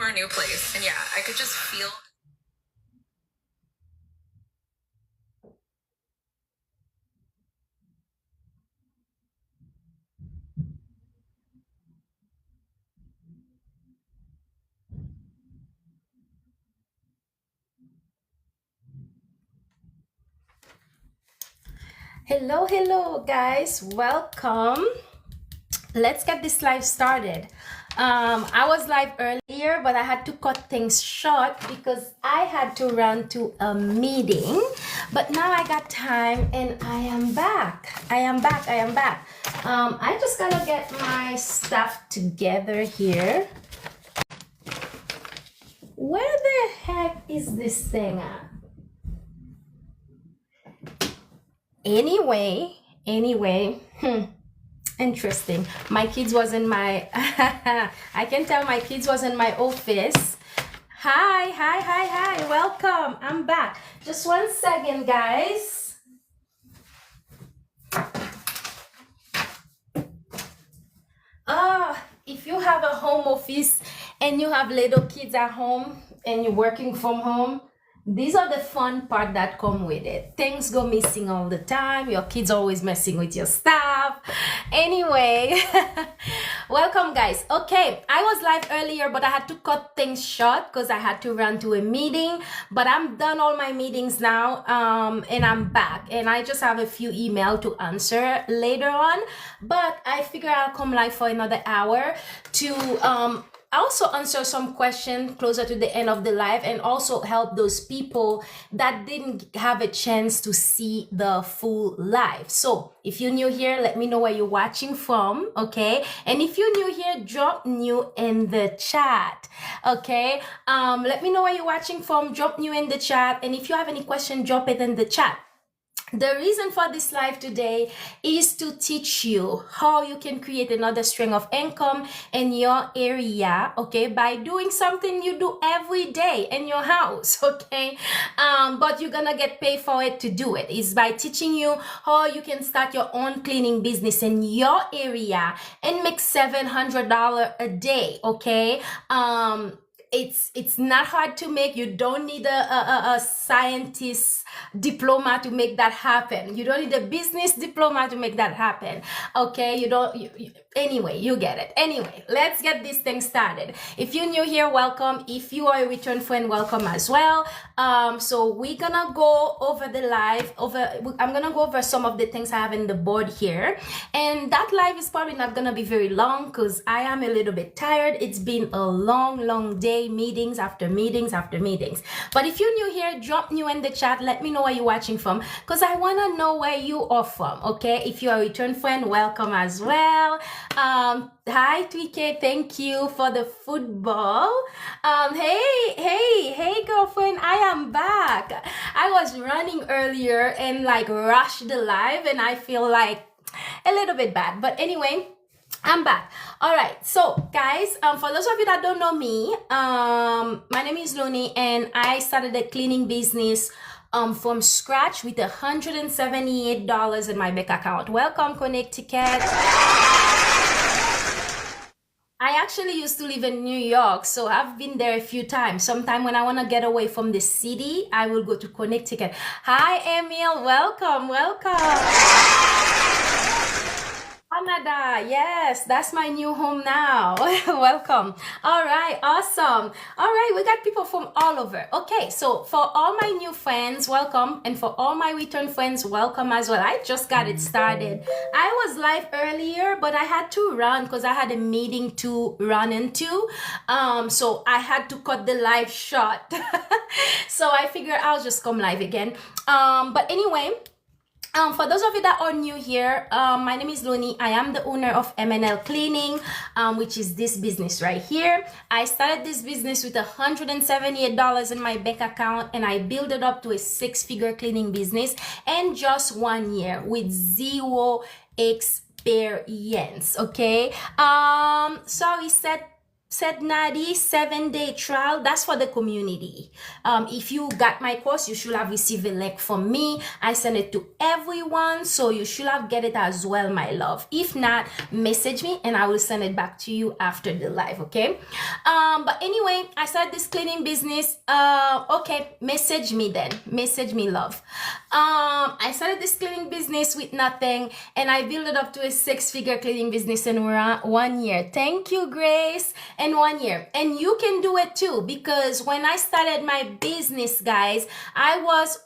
our new place. And yeah, I could just feel. Hello, guys. Welcome. Let's get this live started. I was live earlier, but I had to cut things short because I had to run to a meeting. But now I got time and I am back. I am back. I just gotta get my stuff together here. Where the heck is this thing at? Anyway, interesting. My kids was in my I can tell my kids was in my office. Hi. Welcome. I'm back. Just 1 second, guys. If you have a home office and you have little kids at home and you're working from home, these are the fun part that come with it. Things go missing all the time. Your kids always messing with your stuff. Anyway, welcome, guys. Okay, I was live earlier, but I had to cut things short because I had to run to a meeting. But I'm done all my meetings now, and I'm back. And I just have a few emails to answer later on. But I figure I'll come live for another hour to also answer some questions closer to the end of the live and also help those people that didn't have a chance to see the full live. So if you're new here, let me know where you're watching from, okay? And if you're new here, drop new in the chat, okay? Let me know where you're watching from, drop new in the chat. And if you have any question, drop it in the chat. The reason for this live today is to teach you how you can create another stream of income in your area, okay, by doing something you do every day in your house, okay, but you're gonna get paid for it to do it. It's by teaching you how you can start your own cleaning business in your area and make $700 a day, okay. It's not hard to make. You don't need a scientist diploma to make that happen. You don't need a business diploma to make that happen, okay? Anyway, you get it. Anyway, let's get this thing started. If you're new here, welcome. If you are a return friend, welcome as well. So we're gonna go over the live. I'm gonna go over some of the things I have in the board here, and that live is probably not gonna be very long because I am a little bit tired. It's been a long day, meetings after meetings after meetings. But if you're new here, drop new in the chat. Let me know where you're watching from because I wanna know where you are from, okay? If you're a return friend, welcome as well. Hi Tweeke, thank you for the football. Hey girlfriend, I am back. I was running earlier and like rushed the live and I feel like a little bit bad, but anyway, I'm back. All right, so guys, for those of you that don't know me, my name is Looney and I started a cleaning business from scratch with $178 in my bank account. Welcome, Connecticut. I actually used to live in New York, so I've been there a few times. Sometime when I want to get away from the city, I will go to Connecticut. Hi, Emil. Welcome. Canada, yes, that's my new home now. Welcome. All right, awesome. All right, we got people from all over. Okay, so for all my new friends, welcome. And for all my return friends, welcome as well. I just got it started. I was live earlier, but I had to run because I had a meeting to run into. So I had to cut the live short. So I figured I'll just come live again. But anyway, for those of you that are new here, my name is Looney. I am the owner of MNL Cleaning, which is this business right here. I started this business with $178 in my bank account and I built it up to a 6-figure cleaning business in just 1 year with zero experience, okay? Sorry, said Nadi, 7-day trial. That's for the community. If you got my course, you should have received a link from me. I send it to everyone, so you should have get it as well, my love. If not, message me and I will send it back to you after the live, okay? But anyway, I started this cleaning business. Okay, message me then. Message me, love. I started this cleaning business with nothing, and I built it up to a 6-figure cleaning business in 1 year. Thank you, Grace. In 1 year. And you can do it too, because when I started my business, guys, I was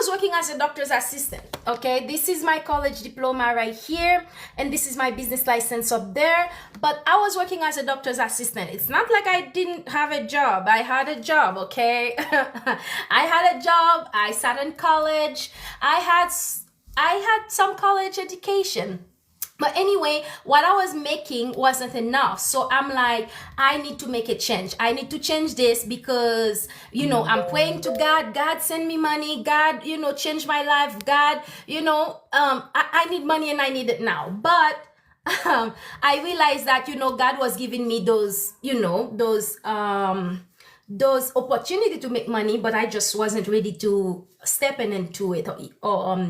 working as a doctor's assistant, okay? This is my college diploma right here, and this is my business license up there, but I was working as a doctor's assistant. It's not like I didn't have a job. I had a job, okay? I had a job. I sat in college. I had some college education. But anyway, what I was making wasn't enough. So I'm like, I need to make a change. I need to change this because, I'm praying to God. God, send me money. God, change my life. God, I need money and I need it now. But I realized that, God was giving me those opportunity to make money, but I just wasn't ready to step into it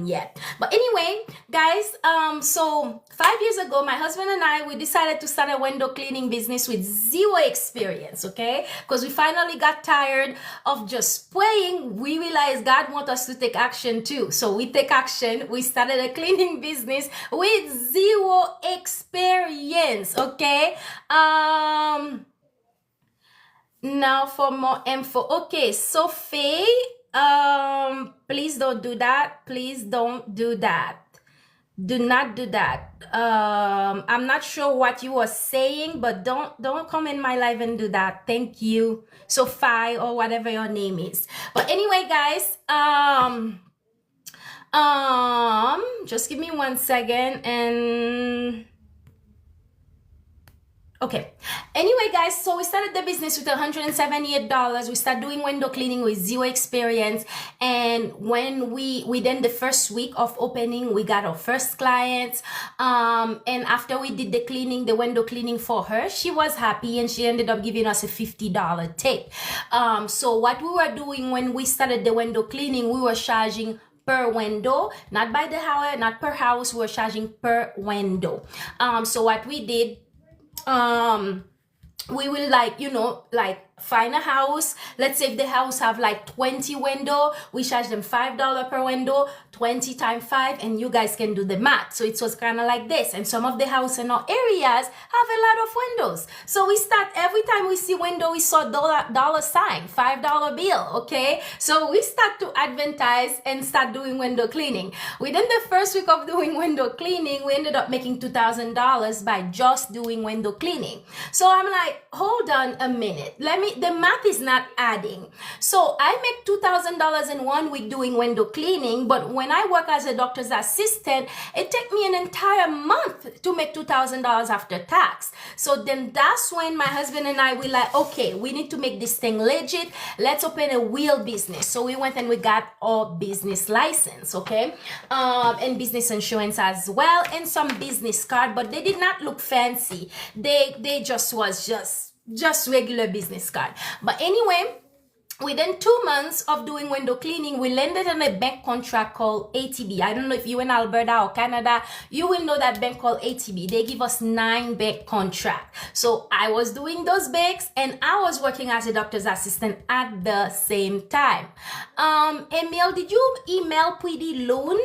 yet. But anyway, guys, so 5 years ago, my husband and we decided to start a window cleaning business with zero experience, okay? Because we finally got tired of just praying. We realized God wants us to take action too. So we take action. We started a cleaning business with zero experience, okay? Now for more info. Okay, Sophie, please don't do that. Please don't do that. Do not do that. I'm not sure what you were saying, but don't come in my live and do that. Thank you, Sophie, or whatever your name is. But anyway, guys, just give me 1 second and okay. Anyway, guys, so we started the business with $178. We started doing window cleaning with zero experience. And when within the first week of opening, we got our first clients. And after we did the window cleaning for her, she was happy and she ended up giving us a $50 tip. So what we were doing when we started the window cleaning, we were charging per window, not by the hour, not per house. We were charging per window. So what we did, we will find a house. Let's say if the house have 20 window, we charge them $5 per window, 20 times 5, and you guys can do the math. So it was kind of like this. And some of the house in our areas have a lot of windows. So we start, every time we see window, we saw dollar sign, $5 bill, okay? So we start to advertise and start doing window cleaning. Within the first week of doing window cleaning, we ended up making $2,000 by just doing window cleaning. So I'm like, hold on a minute. The math is not adding. So I make $2,000 in 1 week doing window cleaning, but when I work as a doctor's assistant, it takes me an entire month to make $2,000 after tax. So then that's when my husband and I were like, okay, we need to make this thing legit. Let's open a real business. So we went and we got our business license, okay? And business insurance as well, and some business card, but they did not look fancy. They just was just regular business card. But anyway, within 2 months of doing window cleaning, we landed on a bank contract called ATB. I don't know if you're in Alberta or Canada, you will know that bank called ATB. They give us 9 bank contract. So I was doing those banks and I was working as a doctor's assistant at the same time. Emil, did you email Pretty Loan?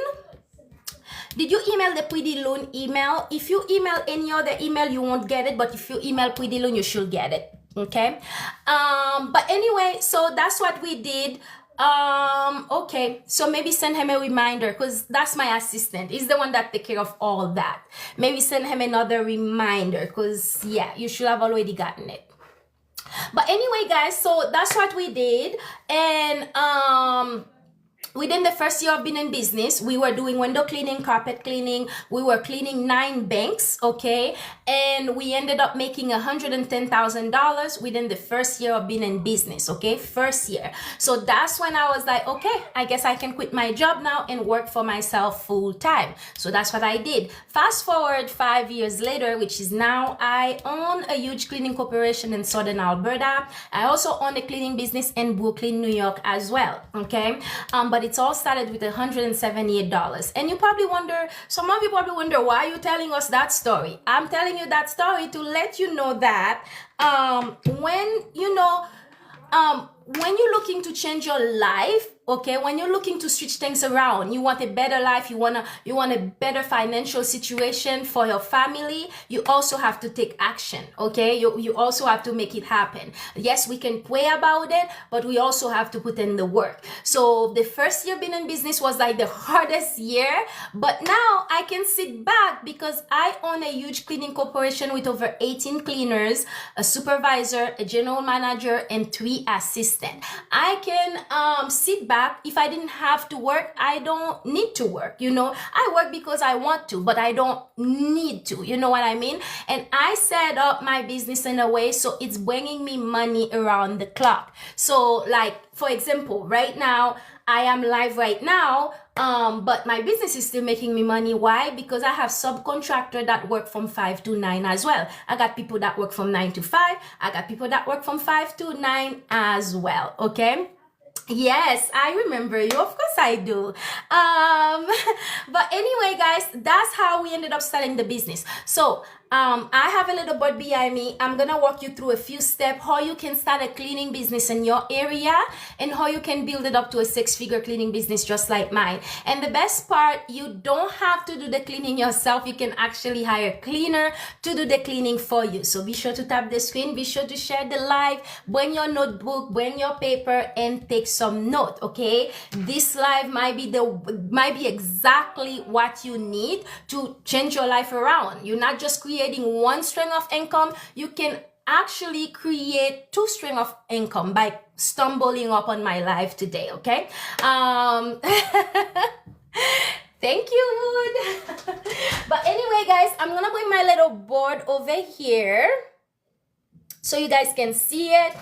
Did you email the Pretty Loan email? If you email any other email, you won't get it. But if you email Pretty Loan, you should get it. Okay. But anyway, so that's what we did. Okay. So maybe send him a reminder because that's my assistant. He's the one that take care of all that. Maybe send him another reminder because yeah, you should have already gotten it. But anyway, guys, so that's what we did. And, within the first year of being in business, we were doing window cleaning, carpet cleaning. We were cleaning 9 banks, okay? And we ended up making $110,000 within the first year of being in business, okay? First year. So that's when I was like, okay, I guess I can quit my job now and work for myself full time. So that's what I did. Fast forward 5 years later, which is now, I own a huge cleaning corporation in Southern Alberta. I also own a cleaning business in Brooklyn, New York as well, okay? But it's all started with $178. And you probably wonder, some of you probably wonder, why are you telling us that story? I'm telling you that story to let you know that when you're looking to change your life, okay, when you're looking to switch things around, you want a better life, you want a better financial situation for your family, you also have to take action, okay? You also have to make it happen. Yes, we can pray about it, but we also have to put in the work. So the first year being in business was like the hardest year, but now I can sit back because I own a huge cleaning corporation with over 18 cleaners, a supervisor, a general manager, and 3 assistants. I can sit back. If I didn't have to work, I don't need to work. I work because I want to, but I don't need to. You know what I mean? And I set up my business in a way so it's bringing me money around the clock. So, like, for example, right now, I am live right now, but my business is still making me money. Why? Because I have subcontractors that work from 5 to 9 as well. I got people that work from 9 to 5. I got people that work from 5 to 9 as well. Okay? Yes, I remember you. Of course I do. But anyway, guys, that's how we ended up starting the business. So I have a little board behind me. I'm gonna walk you through a few steps how you can start a cleaning business in your area and how you can build it up to a 6-figure cleaning business just like mine. And the best part, you don't have to do the cleaning yourself. You can actually hire a cleaner to do the cleaning for you. So be sure to tap the screen, be sure to share the live, bring your notebook, bring your paper, and take some note, okay? This live might be exactly what you need to change your life around. You're not just creating one stream of income, you can actually create 2 streams of income by stumbling upon my live today, okay? Thank you, Wood. But anyway, guys, I'm gonna bring my little board over here so you guys can see it.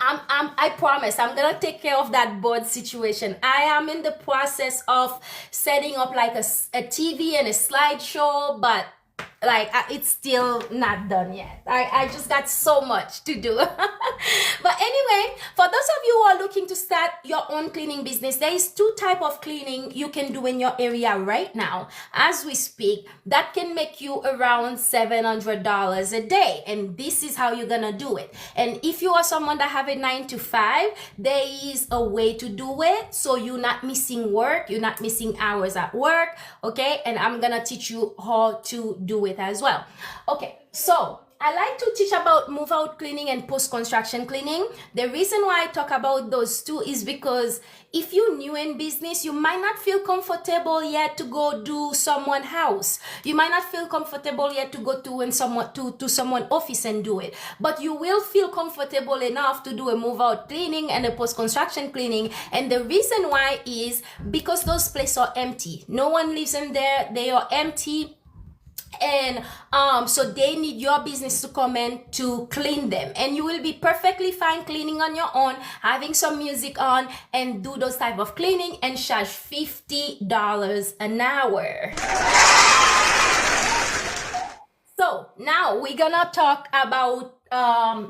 I promise I'm gonna take care of that board situation. I am in the process of setting up like a TV and a slideshow, but like it's still not done yet. I just got so much to do. But anyway, for those of you who are looking to start your own cleaning business, there is 2 types of cleaning you can do in your area right now as we speak that can make you around $700 a day, and this is how you're gonna do it. And if you are someone that have a 9 to 5, there is a way to do it so you're not missing work, you're not missing hours at work, okay? And I'm gonna teach you how to do it as well. Okay, so I like to teach about move out cleaning and post-construction cleaning. The reason why I talk about those 2 is because if you're new in business, you might not feel comfortable yet to go do someone's house. You might not feel comfortable yet to go to someone's office and do it. But you will feel comfortable enough to do a move out cleaning and a post-construction cleaning. And the reason why is because those places are empty. No one lives in there. They are empty. And so they need your business to come in to clean them, and you will be perfectly fine cleaning on your own, having some music on, and do those type of cleaning and charge $50 an hour. So now we're gonna talk about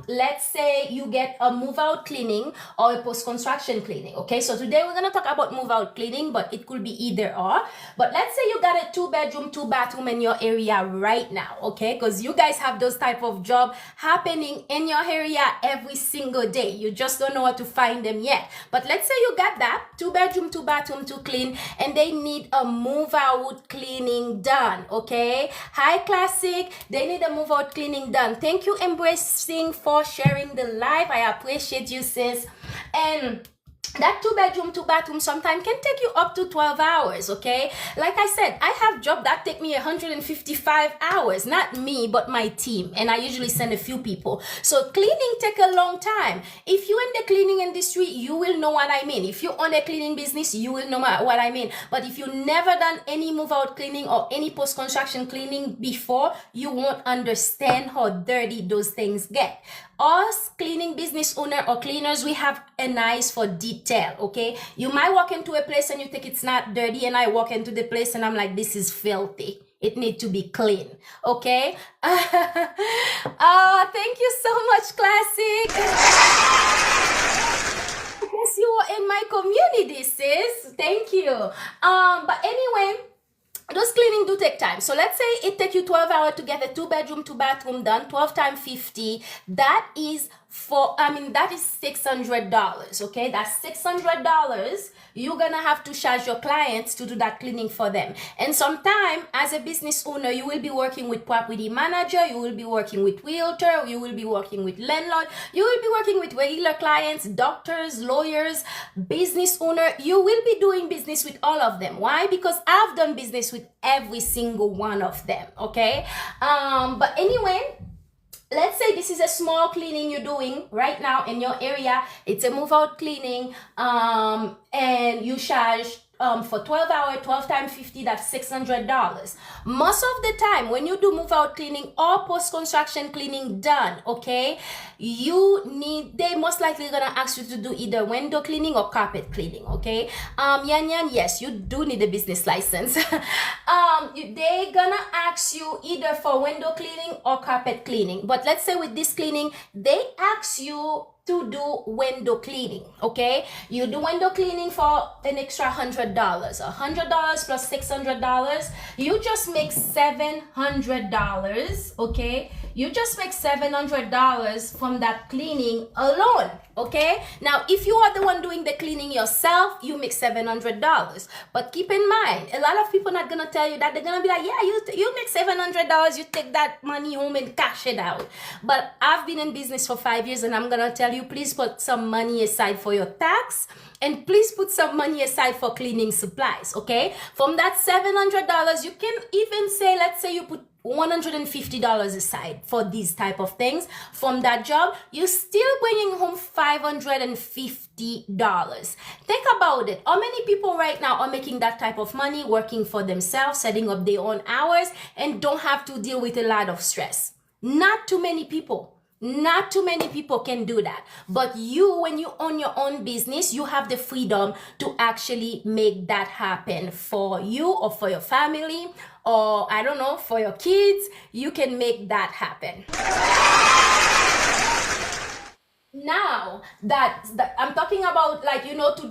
let's say you get a move out cleaning or a post construction cleaning. Okay, so today we're gonna talk about move out cleaning, but it could be either or. But let's say you got a 2-bedroom, 2-bathroom in your area right now, okay? Because you guys have those type of job happening in your area every single day. You just don't know how to find them yet. But let's say you got that 2-bedroom, 2-bathroom to clean, and they need a move out cleaning done. Okay, hi Classic, they need a move out cleaning done. Thank you, Embracing, for sharing the live. I appreciate you, sis. And that 2 bedroom, 2 bathroom sometimes can take you up to 12 hours, okay? Like I said, I have job that take me 155 hours, not me, but my team. And I usually send a few people. So cleaning take a long time. If you're in the cleaning industry, you will know what I mean. If you own a cleaning business, you will know what I mean. But if you've never done any move out cleaning or any post-construction cleaning before, you won't understand how dirty those things get. Us cleaning business owner or cleaners, we have an eyes for detail, okay? You might walk into a place and you think it's not dirty, and I walk into the place and I'm like, this is filthy. It needs to be clean, okay? Oh, thank you so much, Classic. Yes, you are in my community, sis. Thank you. But anyway, those cleaning do take time. So let's say it take you 12 hours to get a 2 bedroom, 2 bathroom done. 12 times 50. That is that is $600. Okay, that's $600. You're gonna have to charge your clients to do that cleaning for them. And sometime as a business owner, you will be working with property manager, you will be working with realtor, you will be working with landlord, you will be working with regular clients, doctors, lawyers, business owner. You will be doing business with all of them. Why? Because I've done business with every single one of them. Okay. But anyway, let's say this is a small cleaning you're doing right now in your area. It's a move out cleaning, and you charge for 12 hours, 12 times 50, that's $600. Most of the time when you do move out cleaning or post-construction cleaning done, okay, they most likely gonna ask you to do either window cleaning or carpet cleaning, okay? Yan Yan, yes, you do need a business license. They gonna ask you either for window cleaning or carpet cleaning. But let's say with this cleaning, they ask you to do window cleaning, okay? You do window cleaning for an extra $100. $100 plus $600, you just make $700, okay? You just make $700 from that cleaning alone, okay? Now, if you are the one doing the cleaning yourself, you make $700. But keep in mind, a lot of people not gonna tell you that. They're gonna be like, yeah, you make $700, you take that money home and cash it out. But I've been in business for 5 years, and I'm gonna tell you, please put some money aside for your tax, and please put some money aside for cleaning supplies, okay? From that $700, you can even say, let's say you put $150 aside for these type of things. From that job, you're still bringing home $550. Think about it. How many people right now are making that type of money, working for themselves, setting up their own hours, and don't have to deal with a lot of stress? Not too many people. Not too many people can do that. But you, when you own your own business, you have the freedom to actually make that happen for you or for your family, or I don't know, for your kids. You can make that happen. Now that I'm talking about, like, you know, to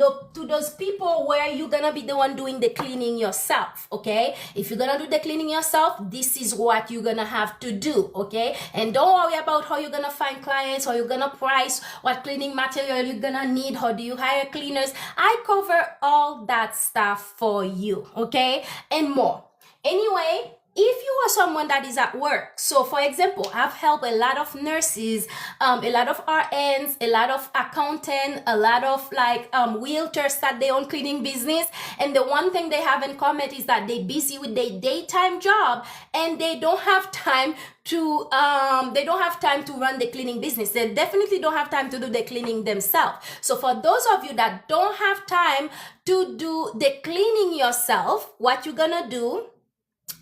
those people where you're gonna be the one doing the cleaning yourself, okay? If you're gonna do the cleaning yourself, this is what you're gonna have to do, okay? And don't worry about how you're gonna find clients, or you're gonna price what cleaning material you're gonna need, how do you hire cleaners. I cover all that stuff for you, okay? And more. Anyway, if you are someone that is at work, so for example, I've helped a lot of nurses, a lot of RNs, a lot of accountants, a lot of realtors start their own cleaning business, and the one thing they have in common is that they're busy with their daytime job, and they don't have time to run the cleaning business. They definitely don't have time to do the cleaning themselves. So for those of you that don't have time to do the cleaning yourself, what you're gonna do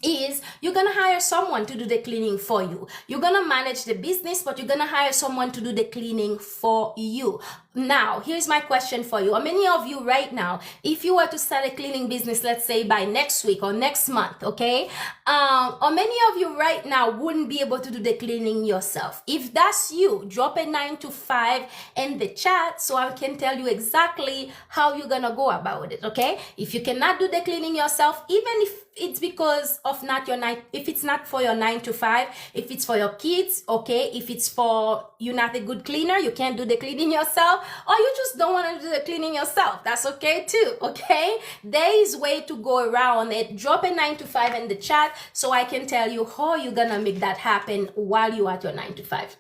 is you're gonna hire someone to do the cleaning for you. You're gonna manage the business, but you're gonna hire someone to do the cleaning for you. Now, here's my question for you. How many of you right now, if you were to start a cleaning business, let's say by next week or next month, okay? How many of you right now wouldn't be able to do the cleaning yourself? If that's you, drop a 9 to 5 in the chat so I can tell you exactly how you're gonna go about it, okay? If you cannot do the cleaning yourself, even if it's because of not your if it's not for your 9 to 5, if it's for your kids, okay? If it's for you're not a good cleaner, you can't do the cleaning yourself, or you just don't want to do the cleaning yourself, that's okay too, okay? There is way to go around it. Drop a 9 to 5 in the chat so I can tell you how you're gonna make that happen while you're at your 9 to 5.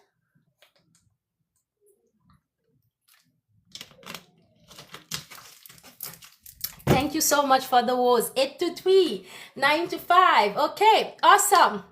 Thank you so much for the woes. 8 to 3, 9 to 5. Okay, awesome.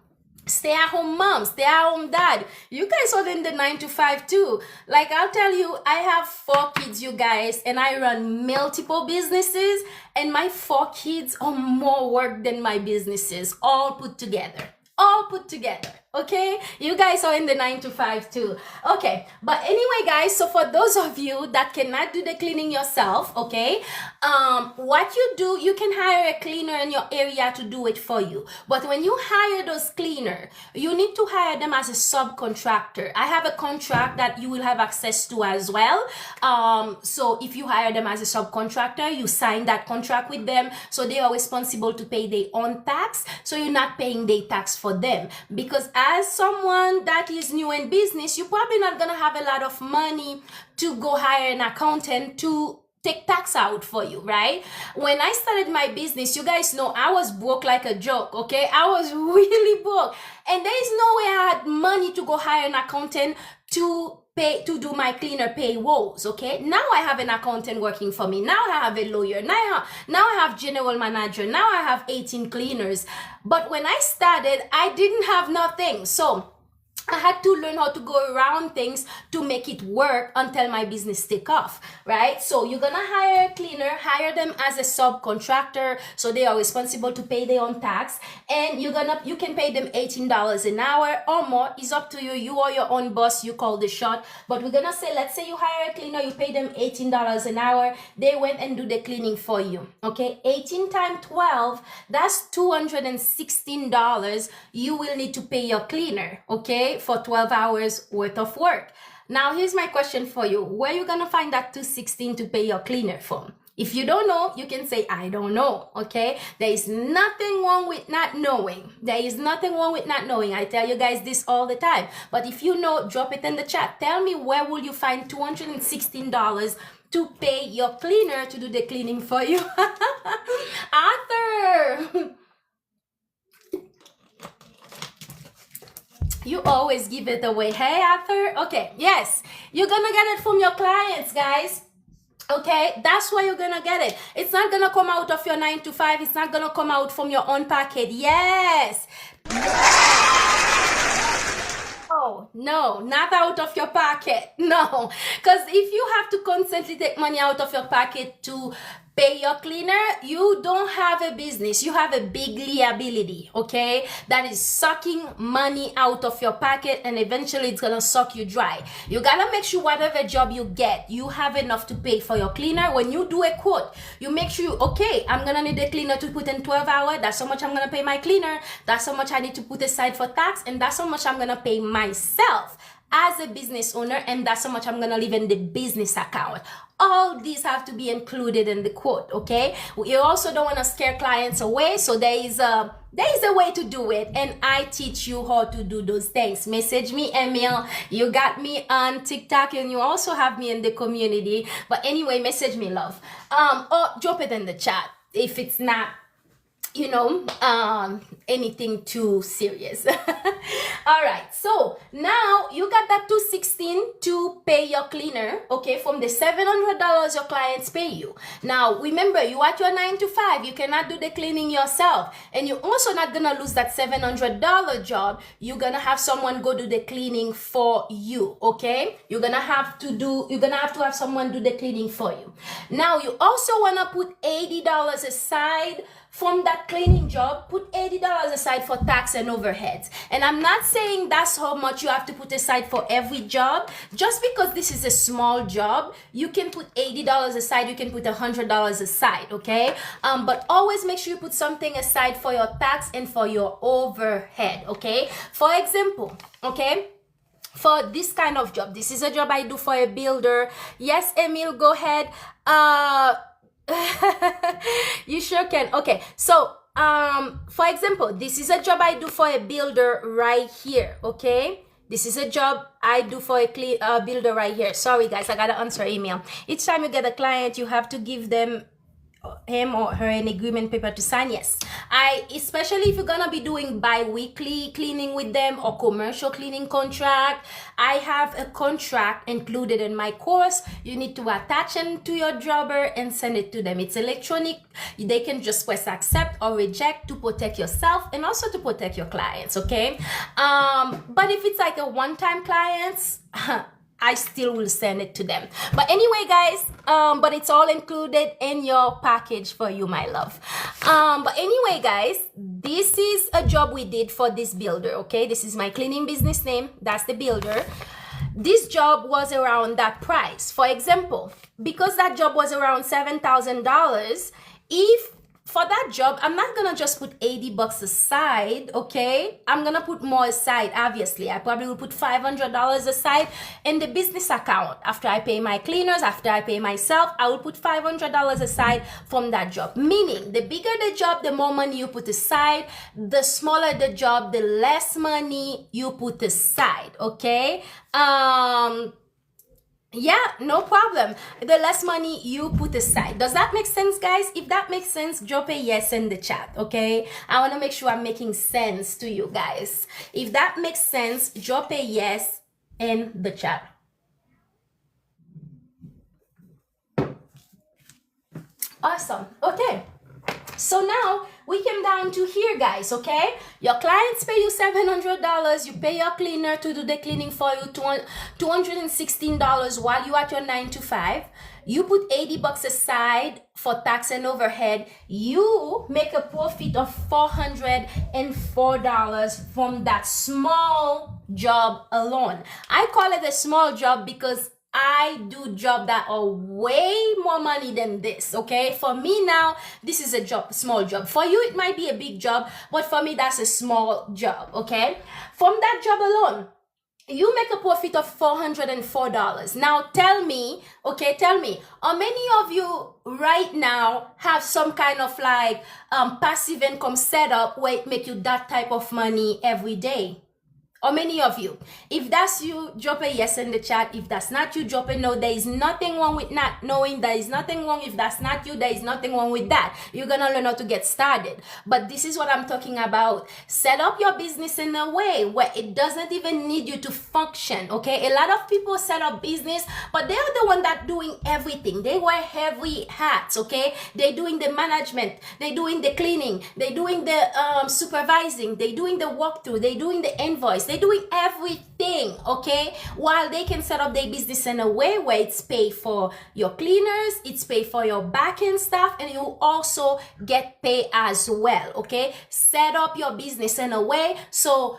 Stay at home mom, stay at home dad. You guys are in the 9 to 5 too. Like I'll tell you, I have 4 kids, you guys, and I run multiple businesses, and my 4 kids are more work than my businesses, all put together. All put together. Okay, you guys are in the 9 to 5 too. Okay, but anyway guys, so for those of you that cannot do the cleaning yourself, okay, what you do, you can hire a cleaner in your area to do it for you. But when you hire those cleaner, you need to hire them as a subcontractor. I have a contract that you will have access to as well. So if you hire them as a subcontractor, you sign that contract with them, so they are responsible to pay their own tax, so you're not paying their tax for them. Because as someone that is new in business, you're probably not gonna have a lot of money to go hire an accountant to take tax out for you, right? When I started my business, you guys know I was broke like a joke, okay? I was really broke, and there is no way I had money to go hire an accountant to do my cleaner payrolls, okay? Now I have an accountant working for me. Now I have a lawyer. Now I have general manager. Now I have 18 cleaners. But when I started, I didn't have nothing. So I had to learn how to go around things to make it work until my business take off, right? So you're gonna hire a cleaner, hire them as a subcontractor, so they are responsible to pay their own tax, and you can pay them $18 an hour or more. It's up to you. You are your own boss. You call the shot. But we're gonna say, let's say you hire a cleaner, you pay them $18 an hour. They went and do the cleaning for you, okay? 18 times 12, that's $216 you will need to pay your cleaner, okay, for 12 hours worth of work. Now here's my question for you. Where are you gonna find that $216 to pay your cleaner from? If you don't know, you can say, I don't know, okay? There is nothing wrong with not knowing. There is nothing wrong with not knowing. I tell you guys this all the time. But if you know, drop it in the chat. Tell me, where will you find $216 to pay your cleaner to do the cleaning for you? Arthur! You always give it away. Hey, Arthur. Okay, yes. You're gonna get it from your clients, guys. Okay, that's why you're gonna get it. It's not gonna come out of your 9 to 5. It's not gonna come out from your own pocket. Yes. Oh, no, not out of your pocket. No, because if you have to constantly take money out of your pocket to pay your cleaner, you don't have a business. You have a big liability, okay? That is sucking money out of your pocket, and eventually it's gonna suck you dry. You gotta make sure whatever job you get, you have enough to pay for your cleaner. When you do a quote, you make sure, okay, I'm gonna need a cleaner to put in 12 hours. That's how much I'm gonna pay my cleaner. That's how much I need to put aside for tax, and that's how much I'm gonna pay myself as a business owner, and that's how much I'm gonna leave in the business account. All these have to be included in the quote, okay? You also don't want to scare clients away, so there is a way to do it, and I teach you how to do those things. Message me, Emil. You got me on TikTok, and you also have me in the community. But anyway, message me, love. Or drop it in the chat if it's not, you know, anything too serious. All right, so now you got that $216 to pay your cleaner, okay, from the $700 your clients pay you. Now remember, you at your 9 to 5, you cannot do the cleaning yourself, and you're also not gonna lose that $700 job. You're gonna have someone go do the cleaning for you, okay? You're gonna have to have someone do the cleaning for you. Now you also wanna put $80 aside from that cleaning job. Put $80 aside for tax and overheads. And I'm not saying that's how much you have to put aside for every job. Just because this is a small job, you can put $80 aside, you can put $100 aside, okay? But always make sure you put something aside for your tax and for your overhead, okay? For example, okay, for this kind of job, this is a job I do for a builder. Yes, Emil, go ahead. You sure can. Okay, so for example, this is a job I do for a builder right here, okay? This is a job I do for a builder right here. Sorry guys, I gotta answer email. Each time you get a client, you have to give them him or her an agreement paper to sign? Yes. Especially if you're gonna be doing bi-weekly cleaning with them or commercial cleaning contract, I have a contract included in my course. You need to attach it to your jobber and send it to them. It's electronic. They can just press accept or reject to protect yourself and also to protect your clients, okay? But if it's like a one-time clients, I still will send it to them. But anyway, guys, but it's all included in your package for you, my love. But anyway, guys, this is a job we did for this builder, okay? This is my cleaning business name. That's the builder. This job was around that price. For example, because that job was around $7,000, if for that job, I'm not gonna just put $80 aside, okay? I'm gonna put more aside, obviously. I probably will put $500 aside in the business account. After I pay my cleaners, after I pay myself, I will put $500 aside from that job. Meaning, the bigger the job, the more money you put aside. The smaller the job, the less money you put aside, okay? Yeah, no problem. The less money you put aside. Does that make sense, guys? If that makes sense, drop a yes in the chat, okay? I want to make sure I'm making sense to you guys. If that makes sense, drop a yes in the chat. Awesome. Okay. So now we came down to here, guys, okay? Your clients pay you $700. You pay your cleaner to do the cleaning for you, $216 while you at your 9 to 5. You put $80 aside for tax and overhead. You make a profit of $404 from that small job alone. I call it a small job because I do jobs that are way more money than this, okay? For me now, this is a small job. For you, it might be a big job, but for me, that's a small job, okay? From that job alone, you make a profit of $404. Now tell me, okay, how many of you right now have some kind of like passive income setup where it make you that type of money every day? Or many of you? If that's you, drop a yes in the chat. If that's not you, drop a no. There is nothing wrong with not knowing. There is nothing wrong. If that's not you, there is nothing wrong with that. You're gonna learn how to get started. But this is what I'm talking about. Set up your business in a way where it doesn't even need you to function, okay? A lot of people set up business, but they are the one that doing everything. They wear heavy hats, okay? They're doing the management. They're doing the cleaning. They're doing the supervising. They're doing the walkthrough. They're doing the invoice. They're doing everything, okay? While they can set up their business in a way where it's paid for your cleaners, it's paid for your back-end staff, and you also get paid as well, okay? Set up your business in a way so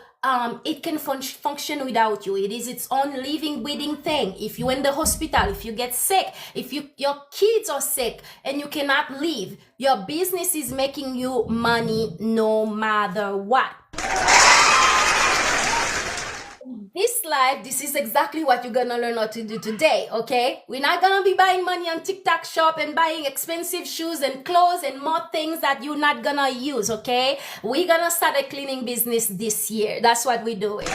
it can function without you. It is its own living, breathing thing. If you're in the hospital, if you get sick, if your kids are sick and you cannot leave, your business is making you money no matter what. This life, this is exactly what you're gonna learn how to do today, okay? We're not gonna be buying money on TikTok shop and buying expensive shoes and clothes and more things that you're not gonna use, okay? We're gonna start a cleaning business this year. That's what we're doing.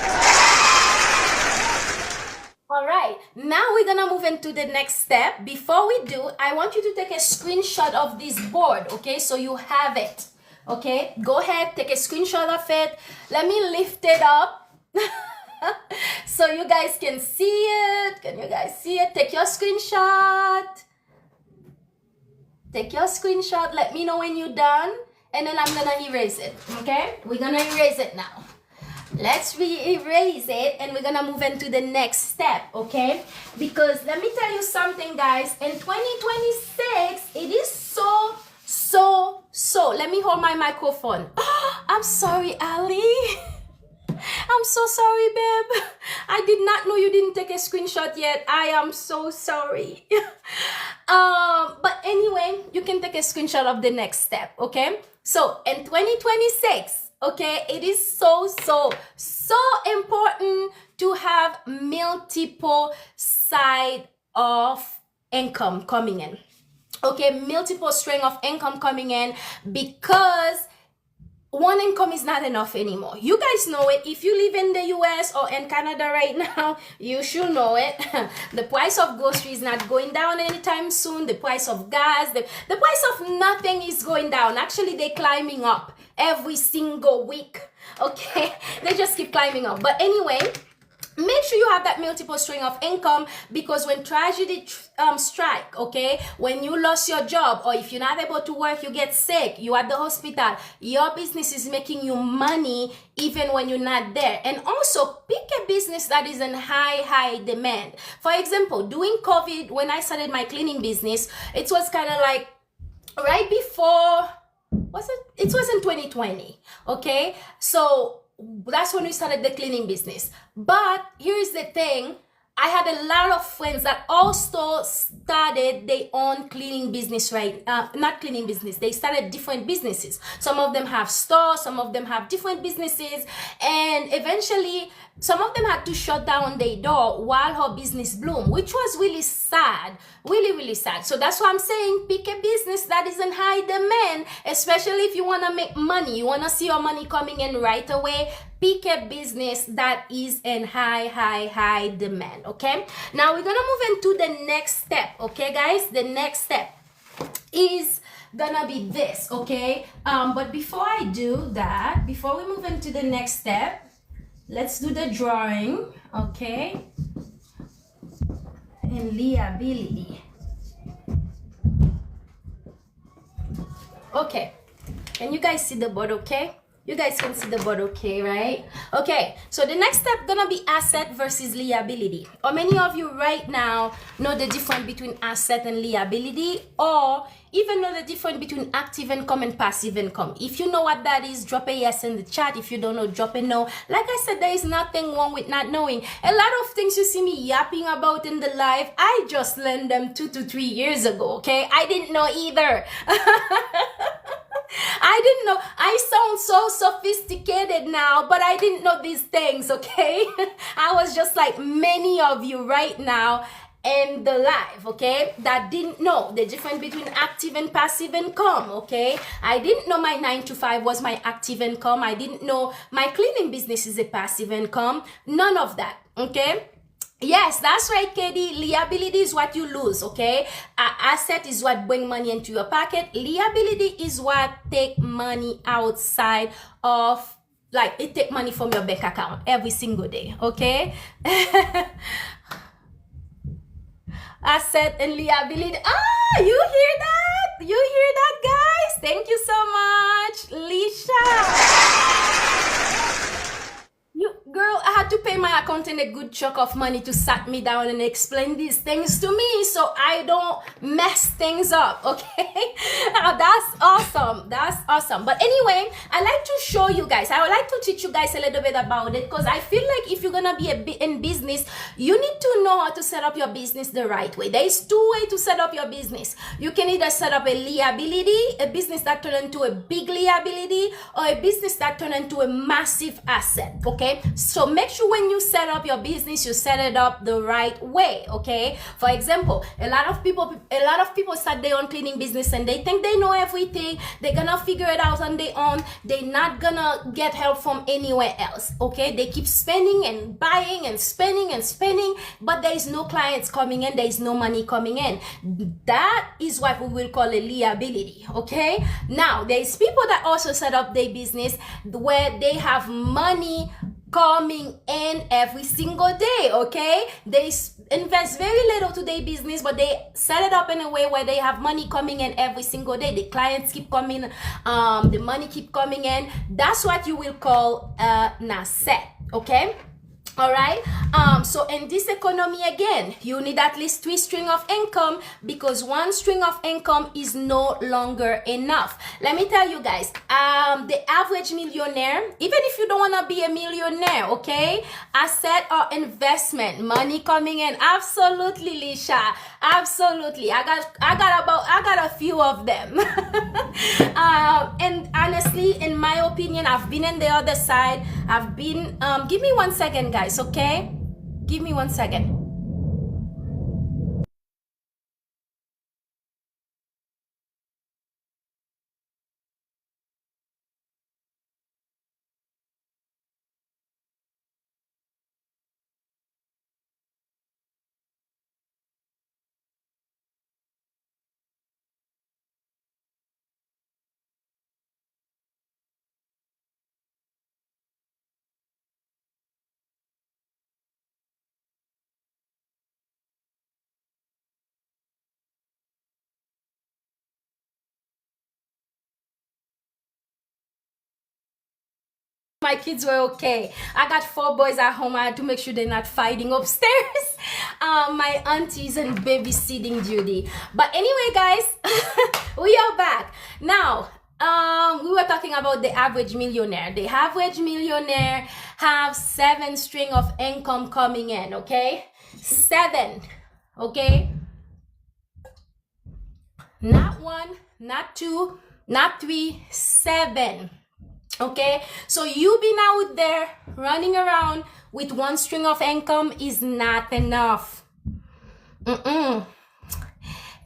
All right, now we're gonna move into the next step. Before we do, I want you to take a screenshot of this board, okay? So you have it, okay? Go ahead, take a screenshot of it. Let me lift it up. So you guys can see it. Can you guys see it? Take your screenshot. Take your screenshot. Let me know when you're done. And then I'm going to erase it. Okay? We're going to erase it now. Let's erase it. And we're going to move into the next step. Okay? Because let me tell you something, guys. In 2026, it is so. Let me hold my microphone. Oh, I'm sorry, Ali. I'm so sorry, babe. I did not know you didn't take a screenshot yet. I am so sorry. But anyway, you can take a screenshot of the next step, okay? So in 2026, okay, it is so important to have multiple side of income coming in. Okay, multiple string of income coming in, because one income is not enough anymore. You guys know it. If you live in the US or in Canada right now, you should know it. The price of groceries is not going down anytime soon. The price of gas, the price of nothing is going down. Actually, they're climbing up every single week. Okay, they just keep climbing up. But anyway, make sure you have that multiple stream of income, because when tragedy strike, okay, when you lost your job, or if you're not able to work, you get sick, you at the hospital, your business is making you money even when you're not there. And also pick a business that is in high demand. For example, during COVID, when I started my cleaning business, it was kind of like right before, it was in 2020, okay? So that's when we started the cleaning business. But here's the thing, I had a lot of friends that also started their own cleaning business, right? Not cleaning business, they started different businesses. Some of them have stores, some of them have different businesses, and eventually some of them had to shut down their door while her business bloomed, which was really sad, really sad. So that's why I'm saying pick a business that is in high demand, especially if you want to make money, you want to see your money coming in right away. Pick a business that is in high demand. Okay, now we're gonna move into the next step. Okay guys, the next step is gonna be this. Okay, but before I do that, before we move into the next step, let's do the drawing. Okay, and liability. Okay, can you guys see the board? Okay, you guys can see the board, okay, right? Okay, so the next step gonna be asset versus liability. Or many of you right now know the difference between asset and liability, or even know the difference between active income and passive income. If you know what that is, drop a yes in the chat. If you don't know, drop a no. Like I said, there is nothing wrong with not knowing. A lot of things you see me yapping about in the live, I just learned them 2 to 3 years ago, okay? I didn't know either. I didn't know. I sound so sophisticated now, but I didn't know these things, okay? I was just like many of you right now in the live, okay, that didn't know the difference between active and passive income, okay? I didn't know my 9 to 5 was my active income. I didn't know my cleaning business is a passive income. None of that, okay? Yes, that's right, Katie. Liability is what you lose, okay? Asset is what bring money into your pocket. Liability is what take money outside of, like, it take money from your bank account every single day, okay? Asset and liability. Ah, you hear that? You hear that, guys? Thank you so much, Lisha. Girl, I had to pay my accountant a good chunk of money to sat me down and explain these things to me so I don't mess things up, okay? That's awesome. That's awesome. But anyway, I like to show you guys. I would like to teach you guys a little bit about it, because I feel like if you're gonna be in business, you need to know how to set up your business the right way. There is 2 ways to set up your business. You can either set up a liability, a business that turn into a big liability, or a business that turn into a massive asset, okay? So make sure when you set up your business, you set it up the right way, okay? For example, a lot of people start their own cleaning business and they think they know everything. They're gonna figure it out on their own. They're not gonna get help from anywhere else, okay? They keep spending and buying and spending and spending, but there is no clients coming in. There is no money coming in. That is what we will call a liability, okay? Now, there is people that also set up their business where they have money coming in every single day, okay? They invest very little to their business, but they set it up in a way where they have money coming in every single day. The clients keep coming, the money keep coming in. That's what you will call an asset, okay? All right, so in this economy, again, you need at least 3 streams of income, because 1 stream of income is no longer enough. Let me tell you guys, the average millionaire, even if you don't want to be a millionaire, okay, asset or investment, money coming in, absolutely, Lisha, absolutely. I got a few of them. And honestly, in my opinion, I've been in the other side. I've been, give me 1 second, guys. Okay, give me 1 second. my kids were okay. I got 4 boys at home. I had to make sure they're not fighting upstairs. My auntie's in babysitting duty. But anyway, guys, we are back now. We were talking about the average millionaire. The average millionaire have 7 string of income coming in, okay? 7, okay? Not 1, not 2, not 3, 7. Okay, so you being out there running around with 1 string of income is not enough.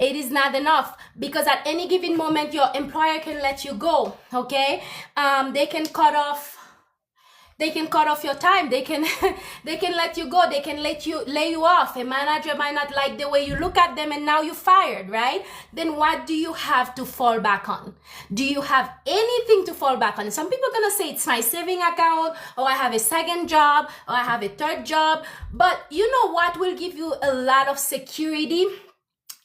It is not enough, because at any given moment your employer can let you go. Okay, they can cut off your time. They can let you go. They can lay you off. A manager might not like the way you look at them, and now you're fired, right? Then what do you have to fall back on? Do you have anything to fall back on? Some people are gonna say it's my saving account, or I have a second job, or I have a third job. But you know what will give you a lot of security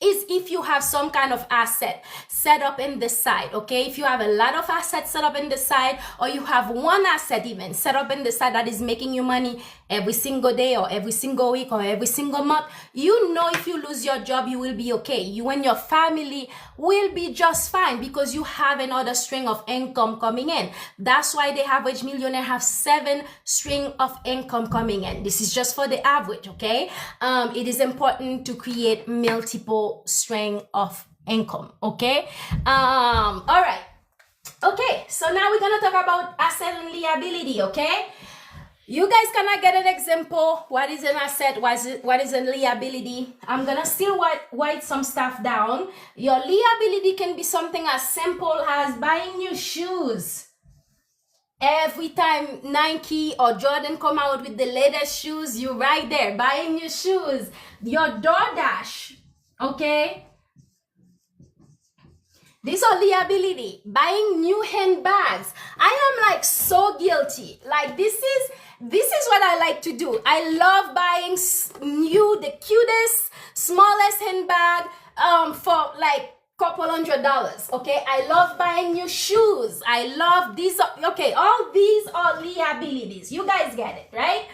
is if you have some kind of asset set up in the side. Okay, if you have a lot of assets set up in the side, or you have 1 asset even set up in the side that is making you money every single day, or every single week, or every single month, you know if you lose your job, you will be okay. You and your family will be just fine, because you have another string of income coming in. That's why the average millionaire have 7 string of income coming in. This is just for the average, okay? It is important to create multiple string of income, okay? All right. Okay, so now we're gonna talk about asset and liability, okay? You guys cannot get an example. What is an asset? What is a liability? I'm gonna still write some stuff down. Your liability can be something as simple as buying new shoes. Every time Nike or Jordan come out with the latest shoes, you're right there buying new shoes. Your DoorDash, okay? This is liability. Buying new handbags. I am like so guilty. Like this is what I like to do. I love buying the cutest, smallest handbag for like couple $100. Okay, I love buying new shoes. I love these. Okay, all these are liabilities. You guys get it, right?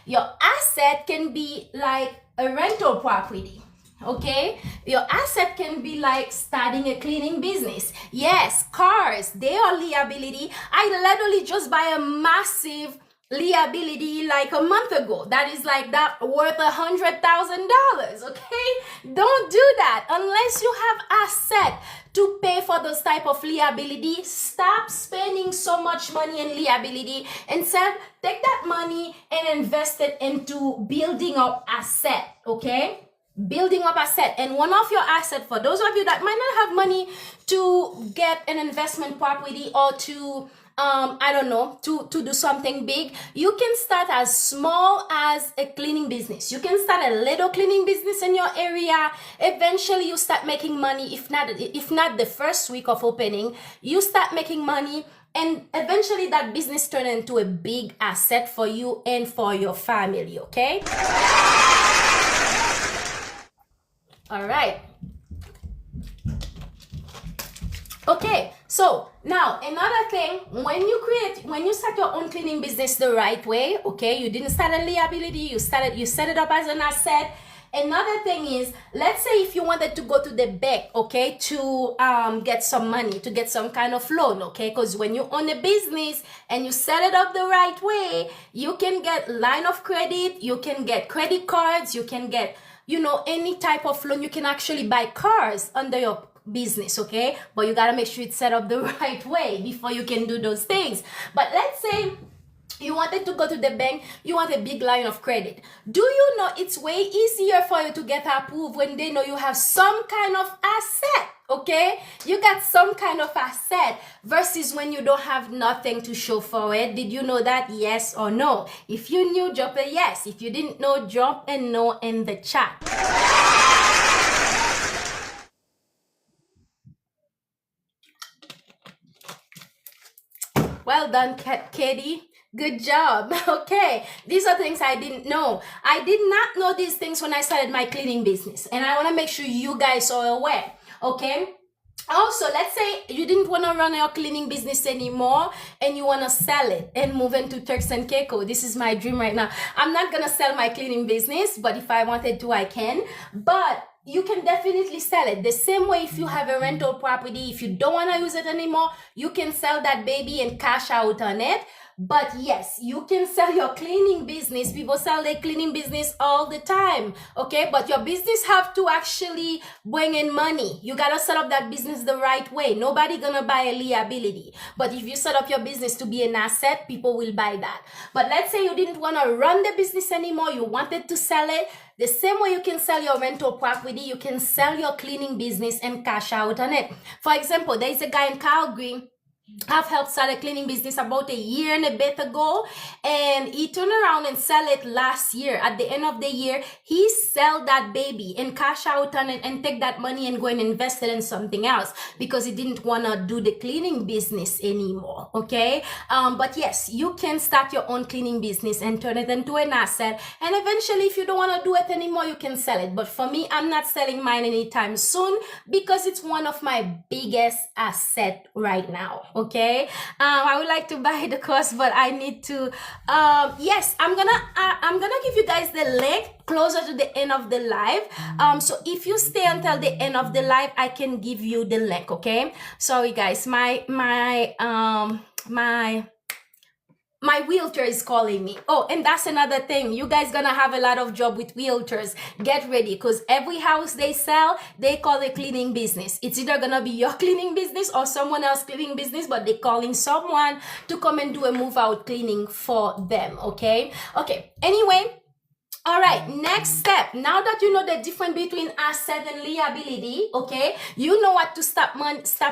Your asset can be like a rental property. Okay, your asset can be like starting a cleaning business. Yes, cars, they are liability. I literally just buy a massive liability like a month ago that is like that worth $100,000. Okay, don't do that unless you have asset to pay for those type of liability. Stop spending so much money in liability. Instead, take that money and invest it into building up asset. Okay, building up asset. And one of your assets, for those of you that might not have money to get an investment property, or to I don't know, to do something big, you can start as small as a cleaning business. You can start a little cleaning business in your area. Eventually you start making money. If not the first week of opening, you start making money, and eventually that business turn into a big asset for you and for your family. Okay, all right. Okay, so now another thing, when you start your own cleaning business the right way, okay, you didn't start a liability, you set it up as an asset. Another thing is, let's say if you wanted to go to the bank, okay, to get some money, to get some kind of loan, okay, because when you own a business and you set it up the right way, you can get line of credit, you can get credit cards, you can get, any type of loan. You can actually buy cars under your business, okay? But you gotta make sure it's set up the right way before you can do those things. But let's say you wanted to go to the bank, you want a big line of credit. Do you know it's way easier for you to get approved when they know you have some kind of asset, okay? You got some kind of asset versus when you don't have nothing to show for it. Did you know that? Yes or no? If you knew, drop a yes. If you didn't know, drop a no in the chat. Well done, Katie. Good job. Okay, these are things I didn't know. I did not know these things when I started my cleaning business, and I want to make sure you guys are aware. Okay, Also, let's say you didn't want to run your cleaning business anymore and you want to sell it and move into Turks and Caicos. This is my dream right now. I'm not going to sell my cleaning business, but if I wanted to, I can. But you can definitely sell it. The same way, if you have a rental property, if you don't want to use it anymore, you can sell that baby and cash out on it. But yes, you can sell your cleaning business. People sell their cleaning business all the time, okay? But your business have to actually bring in money. You gotta set up that business the right way. Nobody gonna buy a liability. But if you set up your business to be an asset, people will buy that. But let's say you didn't wanna run the business anymore. You wanted to sell it. The same way you can sell your rental property, you can sell your cleaning business and cash out on it. For example, there is a guy in Calgary. I've helped start a cleaning business about a year and a bit ago, and he turned around and sell it last year. At the end of the year, he sell that baby and cash out on it and take that money and go and invest it in something else because he didn't want to do the cleaning business anymore. Okay, but yes, you can start your own cleaning business and turn it into an asset, and eventually, if you don't want to do it anymore, you can sell it. But for me, I'm not selling mine anytime soon because it's one of my biggest asset right now. Okay, I would like to buy the course, but I need to yes, I'm gonna give you guys the link closer to the end of the live. So if you stay until the end of the live, I can give you the link. Okay, sorry guys, my realtor is calling me. Oh, and that's another thing. You guys gonna have a lot of job with realtors. Get ready, because every house they sell, they call it cleaning business. It's either gonna be your cleaning business or someone else cleaning business, but they're calling someone to come and do a move out cleaning for them. Okay. Anyway. All right, next step. Now that you know the difference between asset and liability, okay, you know what to stop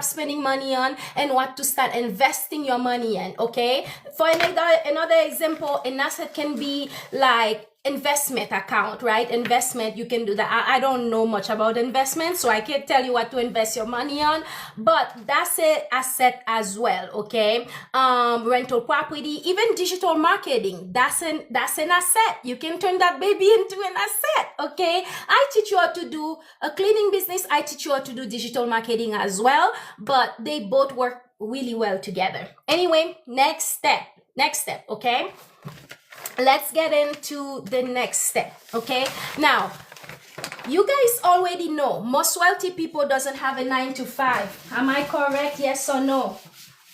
spending money on and what to start investing your money in, okay? For another example, an asset can be like investment account, right? Investment, you can do that. I don't know much about investment, so I can't tell you what to invest your money on, but that's an asset as well, okay? Rental property, even digital marketing, that's an asset. You can turn that baby into an asset, okay? I teach you how to do a cleaning business. I teach you how to do digital marketing as well, but they both work really well together. Anyway, next step, okay? Let's get into the next step, okay? Now, you guys already know most wealthy people doesn't have a 9-to-5. Am I correct? Yes or no?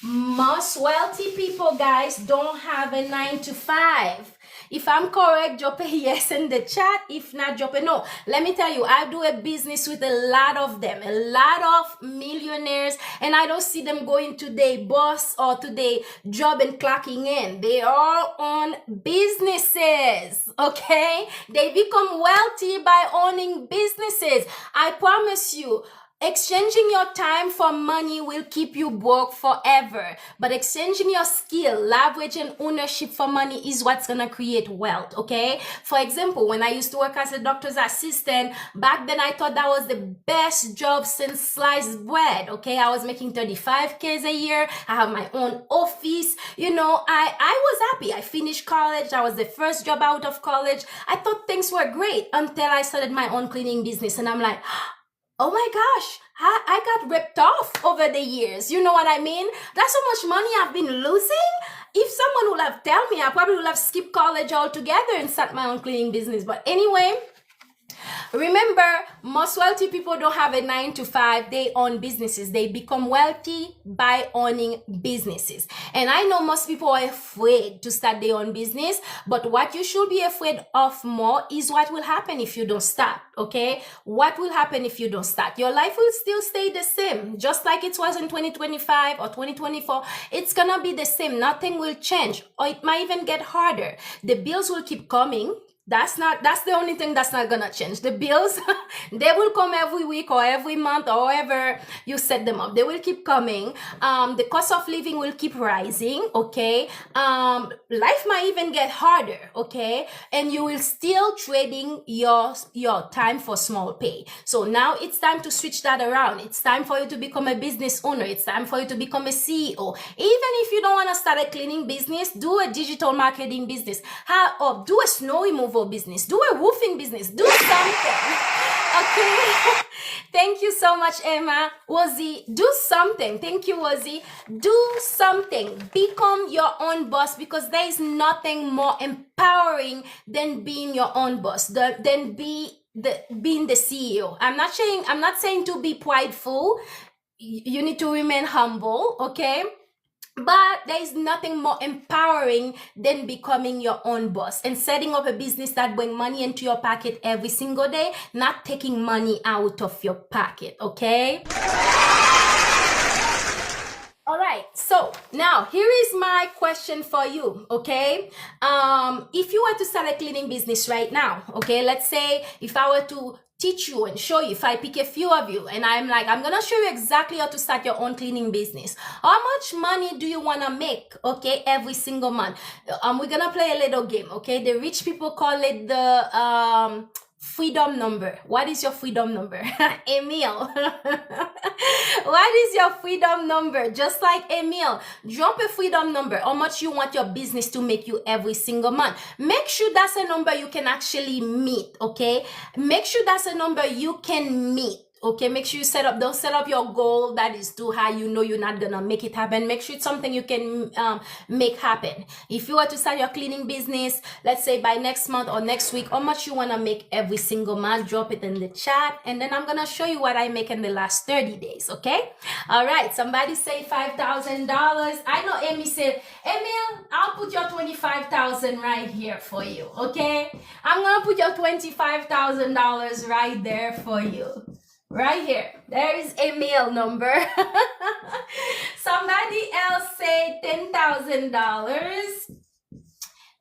Most wealthy people, guys, don't have a 9-to-5. If I'm correct, drop a yes in the chat. If not, drop a no. Let me tell you, I do a business with a lot of them, a lot of millionaires, and I don't see them going to their boss or to their job and clocking in. They are on businesses, okay? They become wealthy by owning businesses. I promise you. Exchanging your time for money will keep you broke forever. But exchanging your skill, leverage, and ownership for money is what's going to create wealth, okay? For example, when I used to work as a doctor's assistant, back then I thought that was the best job since sliced bread, okay? I was making 35K a year. I have my own office. You know, I was happy. I finished college. That was the first job out of college. I thought things were great until I started my own cleaning business. And I'm like, oh my gosh, I got ripped off over the years. You know what I mean? That's how much money I've been losing. If someone would have told me, I probably would have skipped college altogether and started my own cleaning business. But anyway, remember, most wealthy people don't have a 9-to-5. They own businesses. They become wealthy by owning businesses. And I know most people are afraid to start their own business, but what you should be afraid of more is what will happen if you don't start, okay? What will happen if you don't start? Your life will still stay the same, just like it was in 2025 or 2024. It's gonna be the same. Nothing will change, or it might even get harder. The bills will keep coming. That's the only thing that's not gonna change. The bills, they will come every week or every month or however you set them up. They will keep coming. The cost of living will keep rising, okay? Life might even get harder, okay? And you will still trading your time for small pay. So now it's time to switch that around. It's time for you to become a business owner. It's time for you to become a CEO. Even if you don't want to start a cleaning business, do a digital marketing business. Or do a snow removal business, do a roofing business, do something, okay? Thank you so much, Emma. Wozie, do something. Thank you, Wozie. Do something. Become your own boss, because there is nothing more empowering than being your own boss, than being the CEO. I'm not saying to be prideful. You need to remain humble, okay? But there is nothing more empowering than becoming your own boss and setting up a business that brings money into your pocket every single day, not taking money out of your pocket, okay? All right, so now here is my question for you, okay? If you were to start a cleaning business right now, okay, let's say if I were to teach you and show you, if I pick a few of you and I'm like, I'm gonna show you exactly how to start your own cleaning business. How much money do you wanna make, okay, every single month? We're gonna play a little game, okay? The rich people call it the freedom number. What is your freedom number? Emil. What is your freedom number? Just like Emil, drop a freedom number. How much you want your business to make you every single month. Make sure that's a number you can actually meet, okay? Make sure that's a number you can meet. Okay, make sure don't set up your goal that is too high. You know you're not gonna make it happen. Make sure it's something you can make happen. If you were to start your cleaning business, let's say by next month or next week, how much you wanna make every single month, drop it in the chat, and then I'm gonna show you what I make in the last 30 days, okay? All right, somebody say $5,000. I know Amy said, Emil, I'll put your 25,000 right here for you, okay? I'm gonna put your $25,000 right there for you. Right here. There is a mail number. Somebody else say $10,000.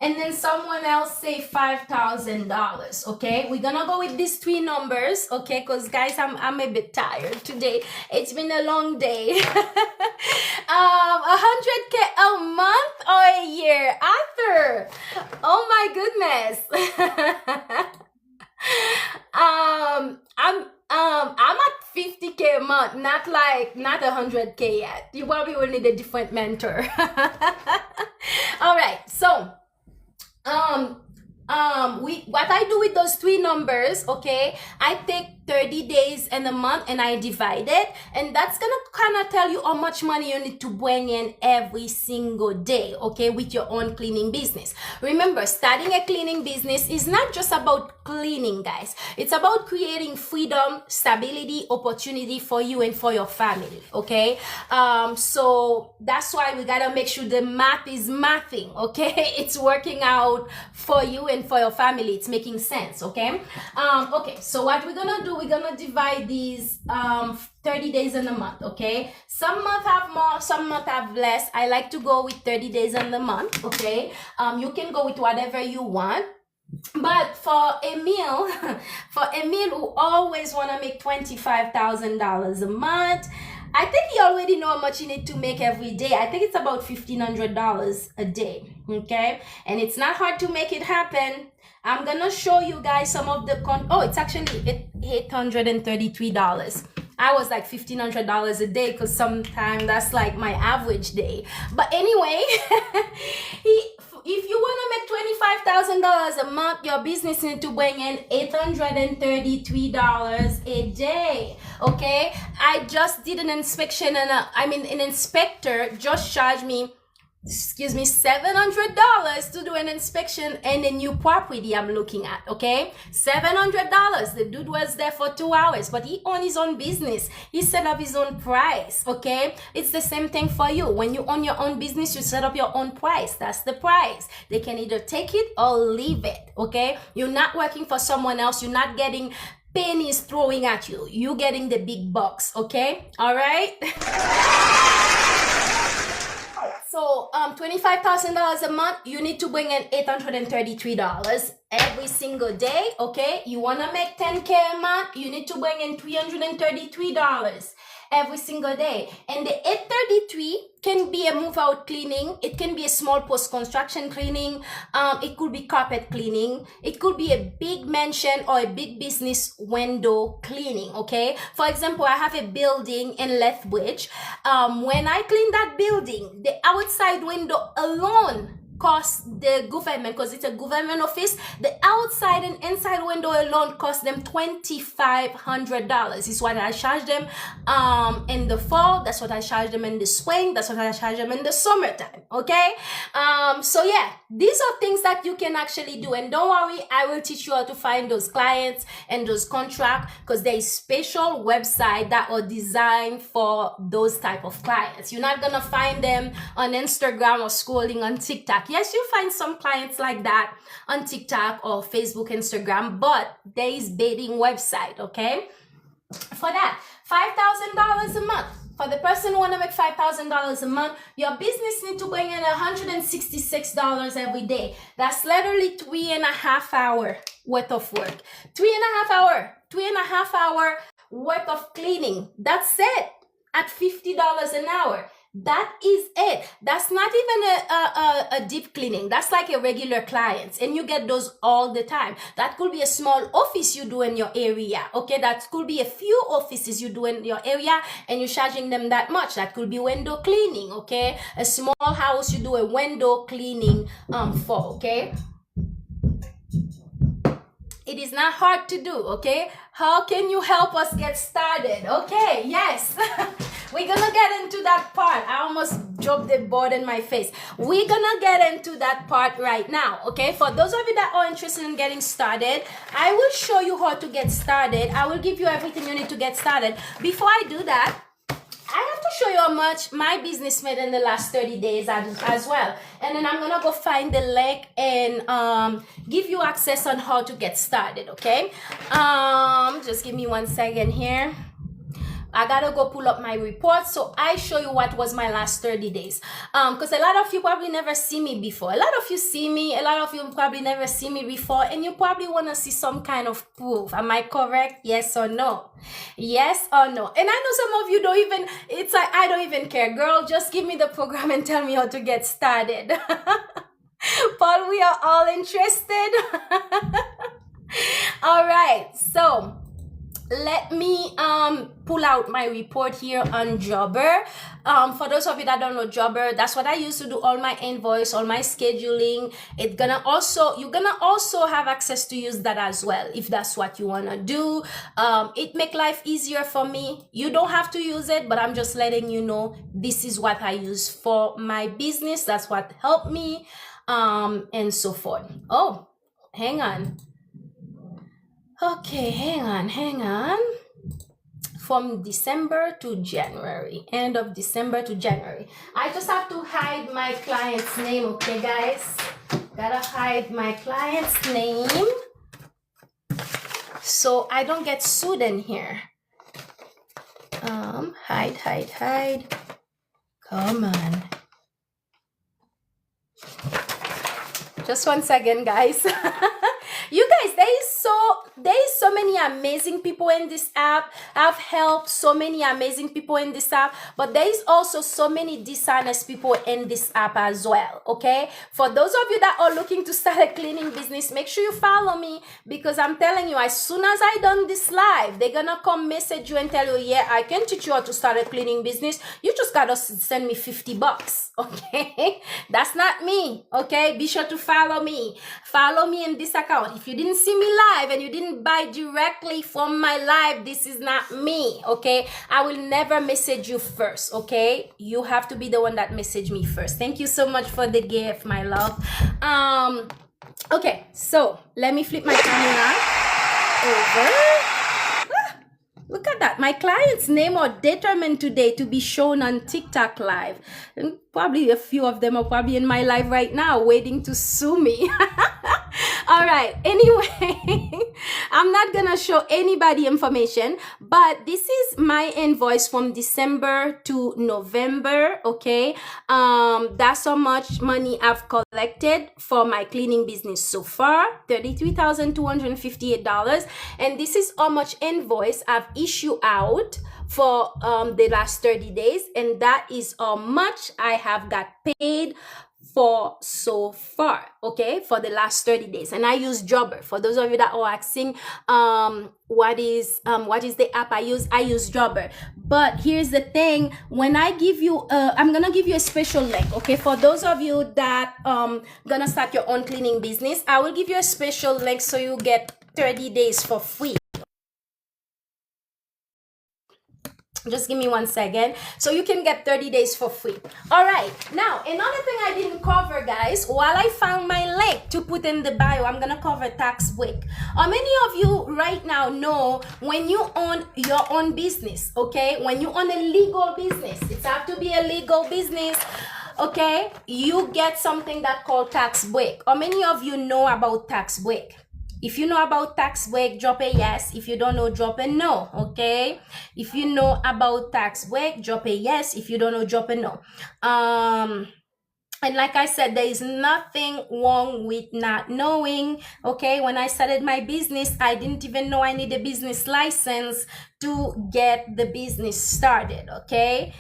And then someone else say $5,000. Okay, we're gonna go with these three numbers. Okay, because guys, I'm a bit tired today. It's been a long day. 100K a month or a year? Arthur. Oh my goodness. I'm at 50K a month, not 100K yet. You probably will need a different mentor. All right, so what I do with those three numbers, okay, I take 30 days in a month and I divide it, and that's gonna kind of tell you how much money you need to bring in every single day, okay, with your own cleaning business. Remember, starting a cleaning business is not just about cleaning, guys. It's about creating freedom, stability, opportunity for you and for your family, okay? So that's why we gotta make sure the math is mathing, okay? It's working out for you and for your family. It's making sense, okay? Okay, so what we're gonna do, we're gonna divide these 30 days in a month, okay? Some months have more, some months have less. I like to go with 30 days in the month, okay? You can go with whatever you want. But for Emil, who always want to make $25,000 a month, I think you already know how much you need to make every day. I think it's about $1,500 a day, okay? And it's not hard to make it happen. I'm gonna show you guys some of the it's actually $833. I was like $1,500 a day because sometimes that's like my average day. But anyway, if you want to make $25,000 a month, your business needs to bring in $833 a day. Okay, I just did an inspection, and an inspector just charged me, $700 to do an inspection in a new property I'm looking at, okay? $700. The dude was there for 2 hours, but he owned his own business. He set up his own price, okay? It's the same thing for you. When you own your own business, you set up your own price. That's the price. They can either take it or leave it, okay? You're not working for someone else. You're not getting pennies throwing at you. You're getting the big bucks, okay? All right? So $25,000 a month, you need to bring in $833 every single day, okay? You want to make 10K a month, you need to bring in $333 every single day. And the 833 can be a move out cleaning, it can be a small post-construction cleaning, it could be carpet cleaning, it could be a big mansion or a big business window cleaning, okay? For example, I have a building in Lethbridge. When I clean that building, the outside window alone costs the government, because it's a government office, the outside and inside window alone cost them $2,500. Is what I charge them in the fall. That's what I charge them in the spring. That's what I charge them in the summertime. Okay. So yeah, these are things that you can actually do. And don't worry, I will teach you how to find those clients and those contracts, because there is special websites that are designed for those type of clients. You're not gonna find them on Instagram or scrolling on TikTok. Yes, you find some clients like that on TikTok or Facebook, Instagram, but there is dating website, okay? For that, $5,000 a month. For the person who want to make $5,000 a month, your business need to bring in $166 every day. That's literally 3.5 hours worth of work. 3.5 hour worth of cleaning. That's it at $50 an hour. That is it. That's not even a deep cleaning. That's like a regular client, and you get those all the time. That could be a small office you do in your area. Okay, that could be a few offices you do in your area, and you're charging them that much. That could be window cleaning. Okay, a small house you do a window cleaning for. Okay. It is not hard to do, okay? How can you help us get started? Okay, yes. We're gonna get into that part. I almost dropped the board in my face. We're gonna get into that part right now, okay? For those of you that are interested in getting started, I will show you how to get started. I will give you everything you need to get started. Before I do that, I have to show you how much my business made in the last 30 days as well. And then I'm going to go find the link and give you access on how to get started, okay? Just give me 1 second here. I gotta go pull up my report so I show you what was my last 30 days. Because a lot of you probably never see me before. A lot of you see me, a lot of you probably never see me before, and you probably want to see some kind of proof. Am I correct? Yes or no? Yes or no? And I know some of you don't even, it's like, I don't even care. Girl, just give me the program and tell me how to get started. Paul, we are all interested. All right, so let me pull out my report here on Jobber. For those of you that don't know Jobber, that's what I use to do all my invoice, all my scheduling. You're gonna also have access to use that as well if that's what you wanna do. It make life easier for me. You don't have to use it, but I'm just letting you know this is what I use for my business. That's what helped me, and so forth. Oh, hang on. Okay, hang on. From December to January, end of December to January. I just have to hide my client's name, okay, guys? Gotta hide my client's name so I don't get sued in here. Hide. Come on. Just 1 second, guys. You guys, there is so many amazing people in this app. I've helped so many amazing people in this app, but there is also so many dishonest people in this app as well, okay? For those of you that are looking to start a cleaning business, make sure you follow me, because I'm telling you, as soon as I done this live, they're gonna come message you and tell you, yeah, I can teach you how to start a cleaning business. You just gotta send me $50, okay? That's not me, okay? Be sure to follow me. Follow me in this account. If you didn't see me live and you didn't buy directly from my live, this is not me, okay? I will never message you first, okay? You have to be the one that message me first. Thank you so much for the gift, my love. Okay, so let me flip my camera over. Look at that. My client's name are determined today to be shown on TikTok live. And probably a few of them are probably in my live right now waiting to sue me. All right. Anyway, I'm not going to show anybody information, but this is my invoice from December to November. Okay. That's how much money I've collected for my cleaning business so far, $33,258. And this is how much invoice I've issued out for the last 30 days. And that is how much I have got paid for so far, okay, for the last 30 days. And I use Jobber. For those of you that are asking what is the app I use Jobber. But here's the thing, when I give you I'm gonna give you a special link, okay, for those of you that gonna start your own cleaning business. I will give you a special link so you get 30 days for free. Just give me 1 second so you can get 30 days for free. All right, now another thing I didn't cover, guys, while I found my link to put in the bio, I'm gonna cover tax break. How many of you right now know when you own your own business, okay, when you own a legal business, it's have to be a legal business, okay, you get something that called tax break. How many of you know about tax break? If you know about tax break, drop a yes. If you don't know, drop a no, okay? If you know about tax break, drop a yes. If you don't know, drop a no. And like I said, there is nothing wrong with not knowing, okay? When I started my business, I didn't even know I need a business license to get the business started, okay?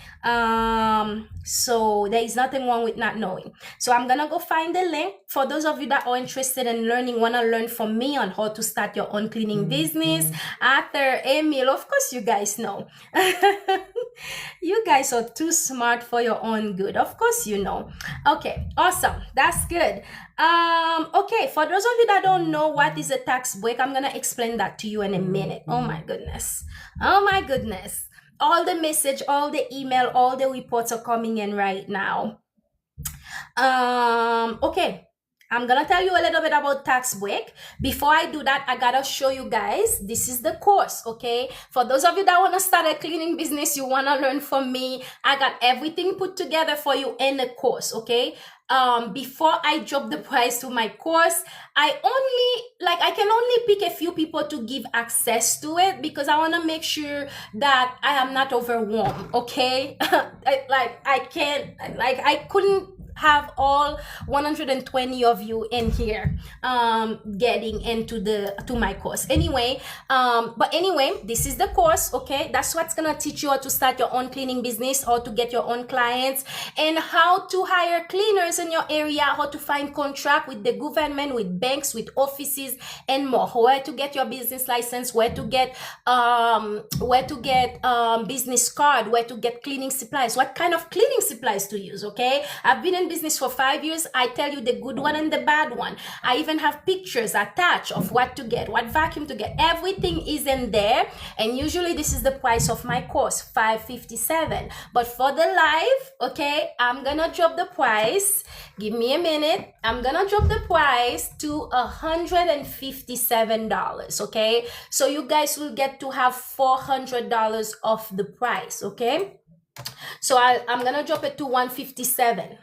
So there is nothing wrong with not knowing. So I'm gonna go find the link. For those of you that are interested in learning, wanna learn from me on how to start your own cleaning business, Arthur, Emil, of course you guys know. You guys are too smart for your own good. Of course you know. Okay, awesome. That's good. Okay, for those of you that don't know what is a tax break, I'm gonna explain that to you in a minute. Oh my goodness. Oh my goodness. All the message, all the email, all the reports are coming in right now. Okay, I'm gonna tell you a little bit about tax break. Before I do that, I gotta show you guys, this is the course, okay? For those of you that wanna start a cleaning business, you wanna learn from me, I got everything put together for you in the course, okay? Before I drop the price to my course, I can only pick a few people to give access to it because I want to make sure that I am not overwhelmed, okay? I couldn't have all 120 of you in here getting into my course anyway. But anyway, this is the course, okay? That's what's gonna teach you how to start your own cleaning business, how to get your own clients, and how to hire cleaners in your area, how to find contract with the government, with banks, with offices, and more. Where to get your business license, where to get business card, where to get cleaning supplies, what kind of cleaning supplies to use, okay? I've been in business for 5 years. I tell you the good one and the bad one. I even have pictures attached of what to get, what vacuum to get. Everything is in there, and usually this is the price of my course, $557. But for the live, okay, I'm gonna drop the price. Give me a minute. I'm gonna drop the price to $157, okay? So you guys will get to have $400 off the price, okay? So I'm gonna drop it to $157.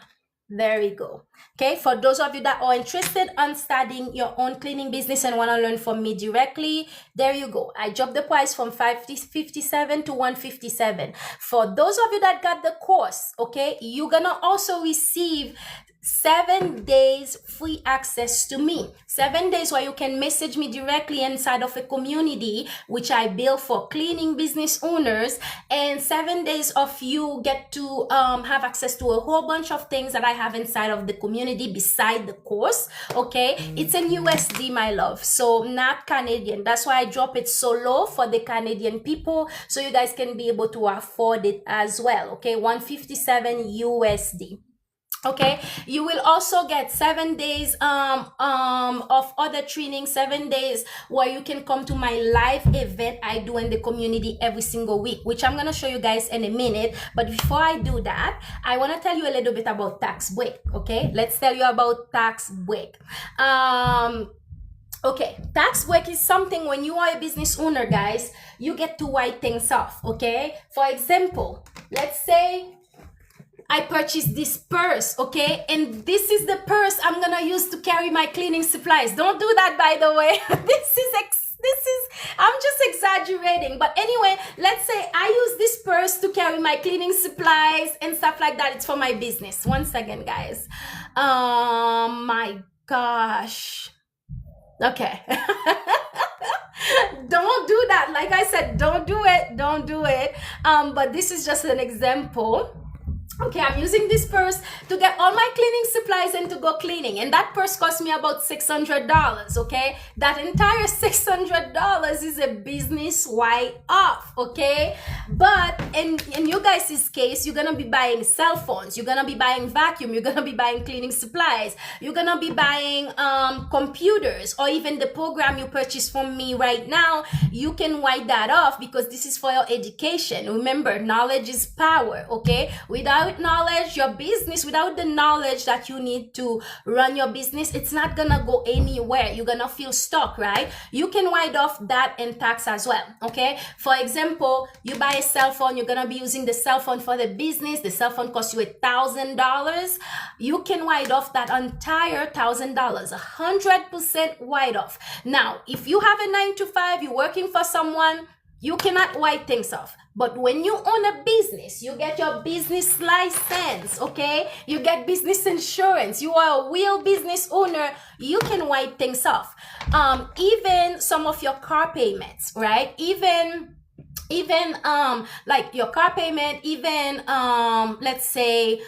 There we go. Okay, for those of you that are interested on starting your own cleaning business and want to learn from me directly, there you go. I dropped the price from $557 to $157. For those of you that got the course, okay, you're gonna also receive 7 days free access to me. 7 days where you can message me directly inside of a community which I built for cleaning business owners, and 7 days of you get to have access to a whole bunch of things that I have inside of the community beside the course, okay? It's in USD, my love, so not Canadian. That's why I drop it so low for the Canadian people, so you guys can be able to afford it as well, okay? $157 USD. Okay, you will also get 7 days of other training, 7 days where you can come to my live event I do in the community every single week, which I'm gonna show you guys in a minute. But before I do that, I want to tell you a little bit about tax break. Okay, let's tell you about tax break. Okay, tax break is something when you are a business owner, guys, you get to write things off. Okay, for example, let's say I purchased this purse, okay? And this is the purse I'm gonna use to carry my cleaning supplies. Don't do that, by the way. I'm just exaggerating. But anyway, let's say I use this purse to carry my cleaning supplies and stuff like that. It's for my business. 1 second, guys. My gosh. Okay. Don't do that. Like I said, don't do it. Don't do it. But this is just an example. Okay, I'm using this purse to get all my cleaning supplies and to go cleaning. And that purse cost me about $600, okay? That entire $600 is a business-wide off, okay? But in you guys' case, you're gonna be buying cell phones, you're gonna be buying vacuum, you're gonna be buying cleaning supplies, you're gonna be buying computers, or even the program you purchased from me right now. You can write that off because this is for your education. Remember, knowledge is power, okay? Without knowledge, your business, without the knowledge that you need to run your business, it's not gonna go anywhere. You're gonna feel stuck, right? You can write off that and tax as well, okay? For example, you buy a cell phone, you're gonna be using the cell phone for the business. The cell phone costs you $1,000. You can write off that entire $1,000, 100% write off. Now, if you have a 9 to 5, you're working for someone, you cannot write things off. But when you own a business, you get your business license, okay? You get business insurance. You are a real business owner. You can write things off. Even some of your car payments, right? Even like your car payment, even let's say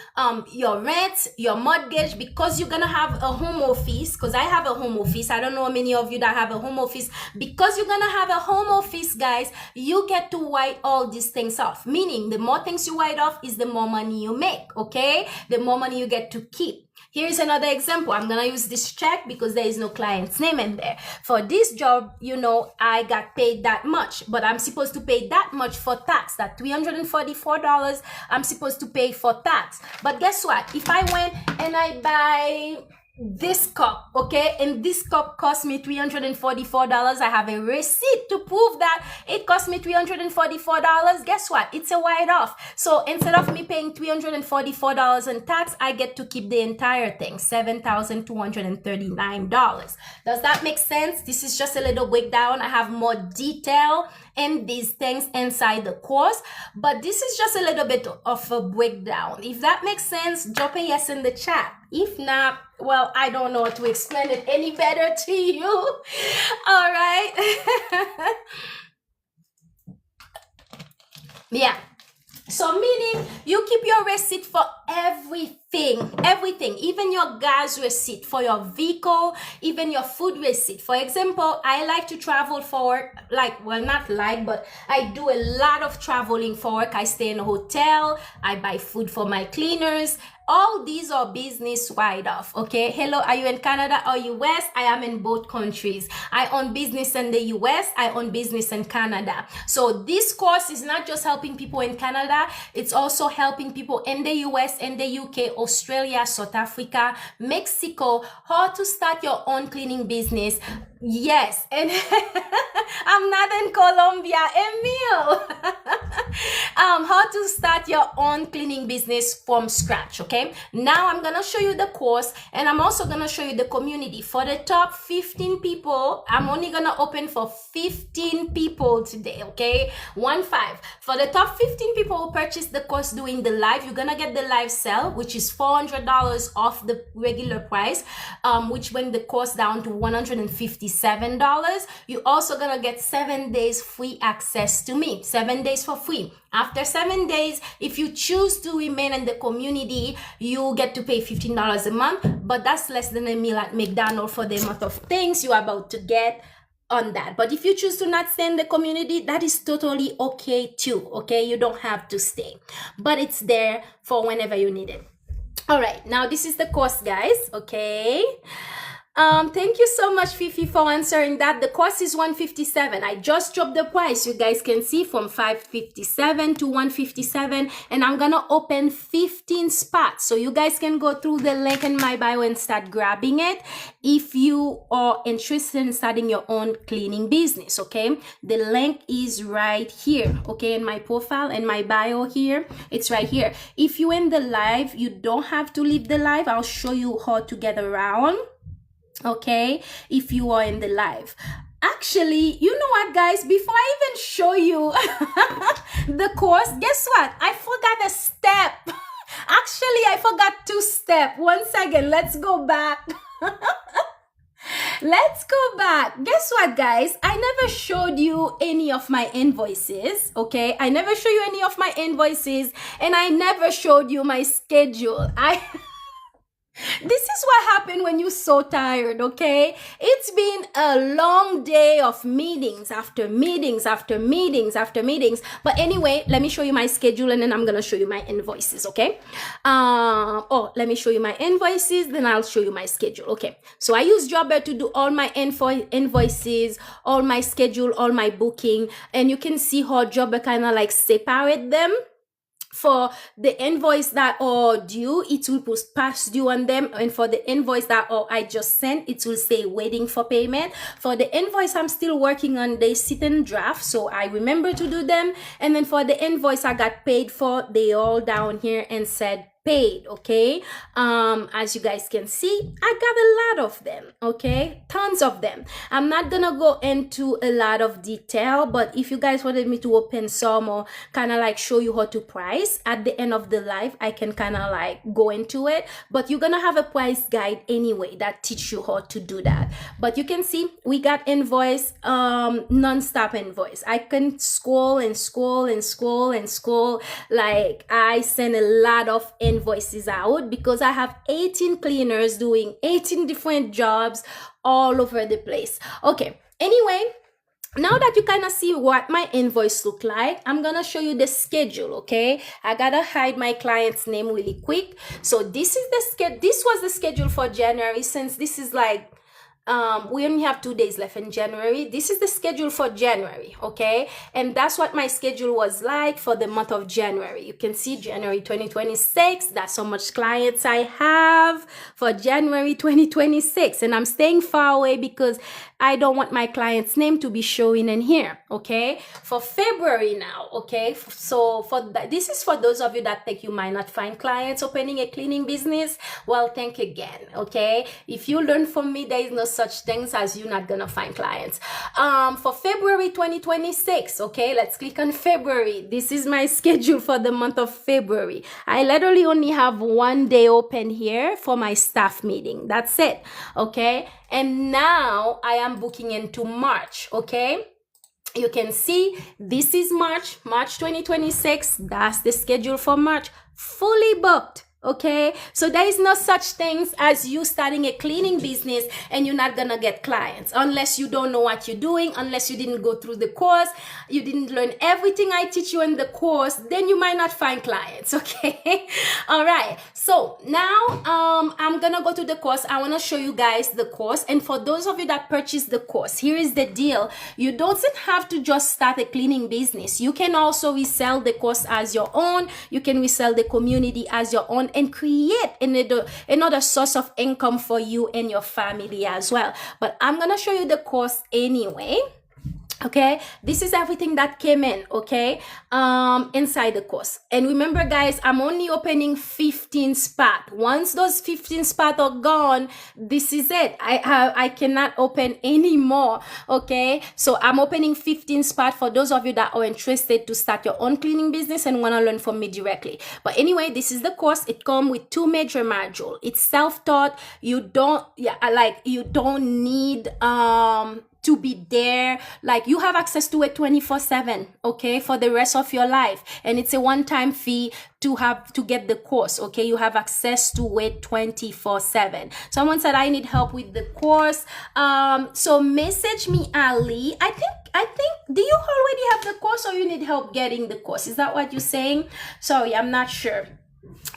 your rent, your mortgage, because you're gonna have a home office, because I have a home office. I don't know many of you that have a home office. Because you're gonna have a home office, guys, you get to write all these things off, meaning the more things you write off is the more money you make, okay? The more money you get to keep. Here's another example. I'm gonna use this check because there is no client's name in there. For this job, you know, I got paid that much, but I'm supposed to pay that much for tax. That $344 I'm supposed to pay for tax. But guess what? If I went and I buy this cup, okay, and this cup cost me $344, I have a receipt to prove that it cost me $344. Guess what? It's a write-off. So instead of me paying $344 in tax, I get to keep the entire thing, $7,239. Does that make sense? This is just a little breakdown. I have more detail in these things inside the course, but this is just a little bit of a breakdown. If that makes sense, drop a yes in the chat. If not, well, I don't know how to explain it any better to you. All right. Yeah. So meaning you keep your receipt for everything, even your gas receipt for your vehicle, even your food receipt. For example, I like to travel for work, but I do a lot of traveling for work. I stay in a hotel, I buy food for my cleaners. All these are business write-off, okay? Hello, are you in Canada or US? I am in both countries. I own business in the US, I own business in Canada. So this course is not just helping people in Canada, it's also helping people in the US, in the UK, Australia, South Africa, Mexico, how to start your own cleaning business. Yes, and I'm not in Colombia, Emil. How to start your own cleaning business from scratch, okay? Now I'm gonna show you the course, and I'm also gonna show you the community. For the top 15 people, I'm only gonna open for 15 people today, okay? 1-5. For the top 15 people who purchase the course doing the live, you're gonna get the live sale, which is $400 off the regular price, which bring the course down to $157. You're also gonna get 7 days free access to me, 7 days for free. After 7 days, if you choose to remain in the community, you get to pay $15 a month, but that's less than a meal at McDonald's for the amount of things you're about to get on that. But if you choose to not stay in the community, that is totally okay too, okay? You don't have to stay, but it's there for whenever you need it. All right, now this is the course, guys, okay? Thank you so much, Fifi, for answering that. The cost is $157. I just dropped the price. You guys can see from $557 to $157, and I'm gonna open 15 spots. So you guys can go through the link in my bio and start grabbing it if you are interested in starting your own cleaning business, okay? The link is right here, okay? In my profile and my bio here, it's right here. If you're in the live, you don't have to leave the live. I'll show you how to get around, okay, if you are in the live. Actually, you know what, guys, before I even show you the course, guess what? I forgot a step. Actually, I forgot 2 steps. 1 second, let's go back. Let's go back. Guess what, guys? I never showed you any of my invoices, okay? I never showed you any of my invoices, and I never showed you my schedule. This is what happened when you're so tired, okay? It's been a long day of meetings after meetings after meetings after meetings. But anyway, let me show you my schedule and then I'm going to show you my invoices, okay? Let me show you my invoices, then I'll show you my schedule, okay? So I use Jobber to do all my invoices, all my schedule, all my booking. And you can see how Jobber kind of like separate them. For the invoice that are due, it will put past due on them. And for the invoice that I just sent, it will say waiting for payment. For the invoice I'm still working on, they sit in draft, so I remember to do them. And then for the invoice I got paid for, they all down here and said paid, okay? As you guys can see, I got a lot of them, okay? Tons of them. I'm not gonna go into a lot of detail, but if you guys wanted me to open some or kind of like show you how to price at the end of the live, I can kind of like go into it, but you're gonna have a price guide anyway that teach you how to do that. But you can see we got invoice, non-stop invoice. I can scroll and scroll and scroll and scroll. Like I send a lot of invoices out because I have 18 cleaners doing 18 different jobs all over the place. Okay, anyway, now that you kind of see what my invoice look like, I'm gonna show you the schedule, okay? I gotta hide my client's name really quick. So this is the this was the schedule for January, since this is like we only have 2 days left in January. This is the schedule for January, okay? And that's what my schedule was like for the month of January. You can see January 2026. That's how much clients I have for January 2026. And I'm staying far away because I don't want my client's name to be showing in here, okay? For February now, okay? So this is for those of you that think you might not find clients opening a cleaning business. Well, think again, okay? If you learn from me, there is no such things as you're not gonna find clients. For February 2026, okay? Let's click on February. This is my schedule for the month of February. I literally only have 1 day open here for my staff meeting. That's it, okay? And now I am booking into March, okay? You can see this is March 2026. That's the schedule for March, fully booked. Okay, so there is no such things as you starting a cleaning business and you're not gonna get clients unless you don't know what you're doing, unless you didn't go through the course, you didn't learn everything I teach you in the course, then you might not find clients, okay? All right, so now I'm gonna go to the course. I wanna show you guys the course, and for those of you that purchase the course, here is the deal. You don't have to just start a cleaning business. You can also resell the course as your own. You can resell the community as your own and create another source of income for you and your family as well. But I'm gonna show you the course anyway. Okay, this is everything that came in, okay, inside the course. And remember, guys, I'm only opening 15 spots. Once those 15 spots are gone, this is it. I cannot open any more, okay? So I'm opening 15 spots for those of you that are interested to start your own cleaning business and want to learn from me directly. But anyway, this is the course. It comes with 2 major modules. It's self-taught. You don't need to be there. Like, you have access to it 24/7, okay, for the rest of your life. And it's a one-time fee to get the course, okay? You have access to it 24/7. Someone said I need help with the course. So message me, Ali. I think, do you already have the course or you need help getting the course? Is that what you're saying? Sorry, I'm not sure.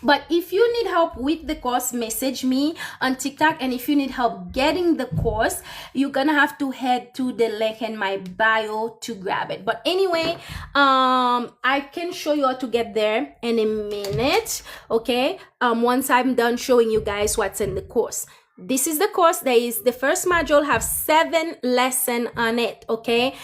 But if you need help with the course, message me on TikTok. And if you need help getting the course, you're gonna have to head to the link in my bio to grab it. But anyway, I can show you how to get there in a minute, okay? Once I'm done showing you guys what's in the course. This is the course. There is the first module have 7 lessons on it, okay?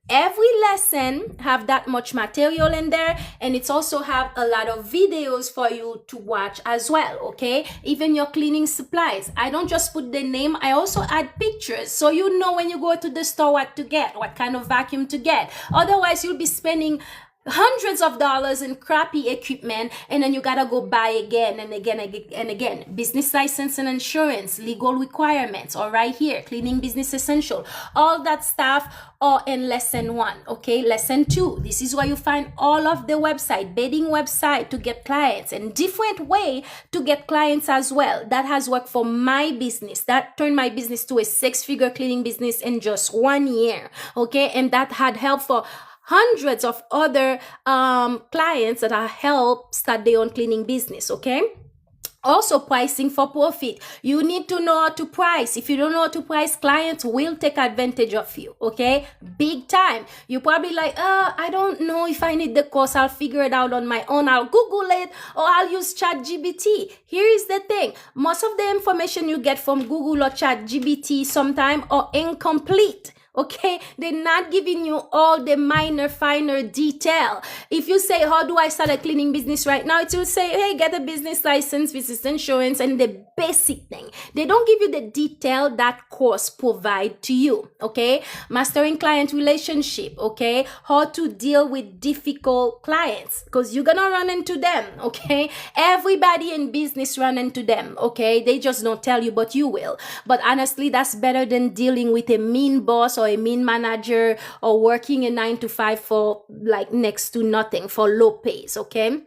Every lesson have that much material in there, and it's also have a lot of videos for you to watch as well, okay? Even your cleaning supplies. I don't just put the name, I also add pictures so you know when you go to the store what to get, what kind of vacuum to get. Otherwise, you'll be spending hundreds of dollars in crappy equipment, and then you gotta go buy again and again and again. Business license and insurance, legal requirements, all right here, cleaning business essential, all that stuff are in lesson 1. Okay, lesson 2, this is where you find all of the website, bidding website to get clients, and different way to get clients as well. That has worked for my business. That turned my business to a 6-figure cleaning business in just 1 year. Okay, and that had helped for hundreds of other clients that I help start their own cleaning business. Okay, also pricing for profit. You need to know how to price. If you don't know how to price, clients will take advantage of you. Okay, big time. You probably like, I don't know if I need the course. I'll figure it out on my own. I'll Google it, or I'll use ChatGPT. Here is the thing: most of the information you get from Google or ChatGPT sometimes are incomplete. Okay, they're not giving you all the finer detail. If you say, how do I start a cleaning business right now? It will say, hey, get a business license, business insurance, and the basic thing. They don't give you the detail that course provide to you. Okay, mastering client relationship. Okay, how to deal with difficult clients, because you're gonna run into them. Okay, everybody in business run into them. Okay, they just don't tell you, but you will. But honestly, that's better than dealing with a mean boss or a mean manager, or working a 9 to 5 for like next to nothing, for low pays. Okay,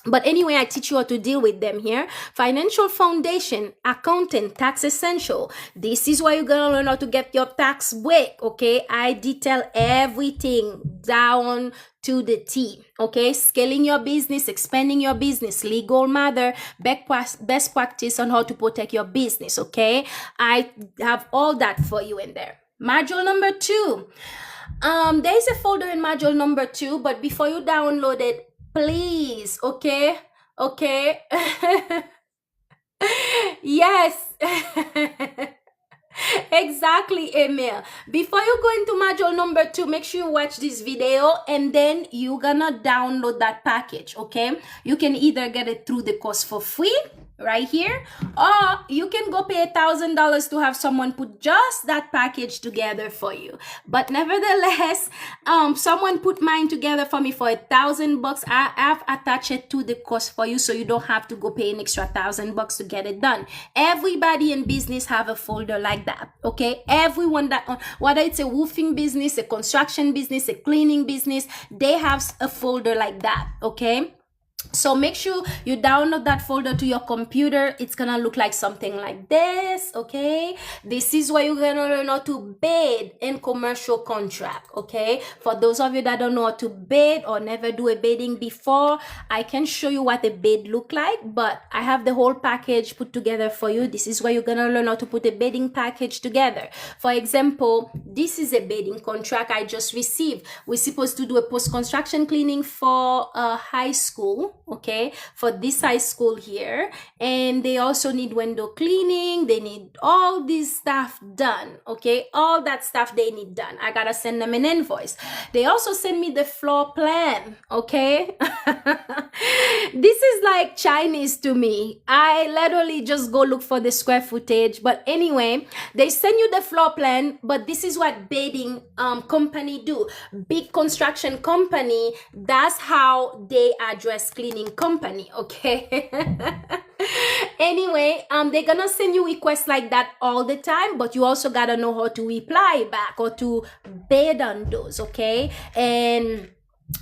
but anyway, I teach you how to deal with them here. Financial foundation, accounting, tax essential. This is where you're gonna learn how to get your tax break. Okay, I detail everything down to the T. Okay, scaling your business, expanding your business, legal matter, best practice on how to protect your business. Okay, I have all that for you in there. Module number 2. There is a folder in module number 2, but before you download it, please, okay, yes. Exactly, Emil. Before you go into module number 2, make sure you watch this video, and then you're gonna download that package. Okay, you can either get it through the course for free right here, or you can go pay $1,000 to have someone put just that package together for you. But nevertheless, someone put mine together for me for $1,000. I have attached it to the course for you, so you don't have to go pay an extra $1,000 to get it done. Everybody in business have a folder like that. Okay, everyone that, whether it's a roofing business, a construction business, a cleaning business, they have a folder like that. Okay, so make sure you download that folder to your computer. It's gonna look like something like this. Okay, this is where you're gonna learn how to bid in commercial contract. Okay, for those of you that don't know how to bid or never do a bidding before, I can show you what a bid look like, but I have the whole package put together for you. This is where you're gonna learn how to put a bidding package together. For example, this is a bidding contract I just received. We're supposed to do a post-construction cleaning for a high school. Okay, for this high school here, and they also need window cleaning. They need all this stuff done. Okay, all that stuff they need done. I gotta send them an invoice. They also send me the floor plan. Okay, this is like Chinese to me. I literally just go look for the square footage. But anyway, they send you the floor plan, but this is what bidding company do. Big construction company, that's how they address cleaning company. Okay. Anyway, they're gonna send you requests like that all the time, but you also gotta know how to reply back or to bid on those. Okay, and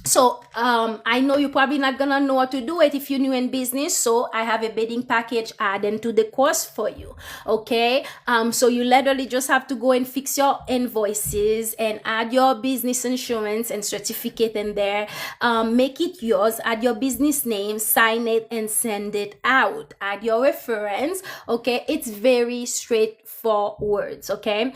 so I know you're probably not gonna know how to do it if you're new in business, so I have a bidding package added to the course for you. Okay, so you literally just have to go and fix your invoices and add your business insurance and certificate in there, make it yours, add your business name, sign it, and send it out. Add your reference. Okay, it's very straightforward. Okay,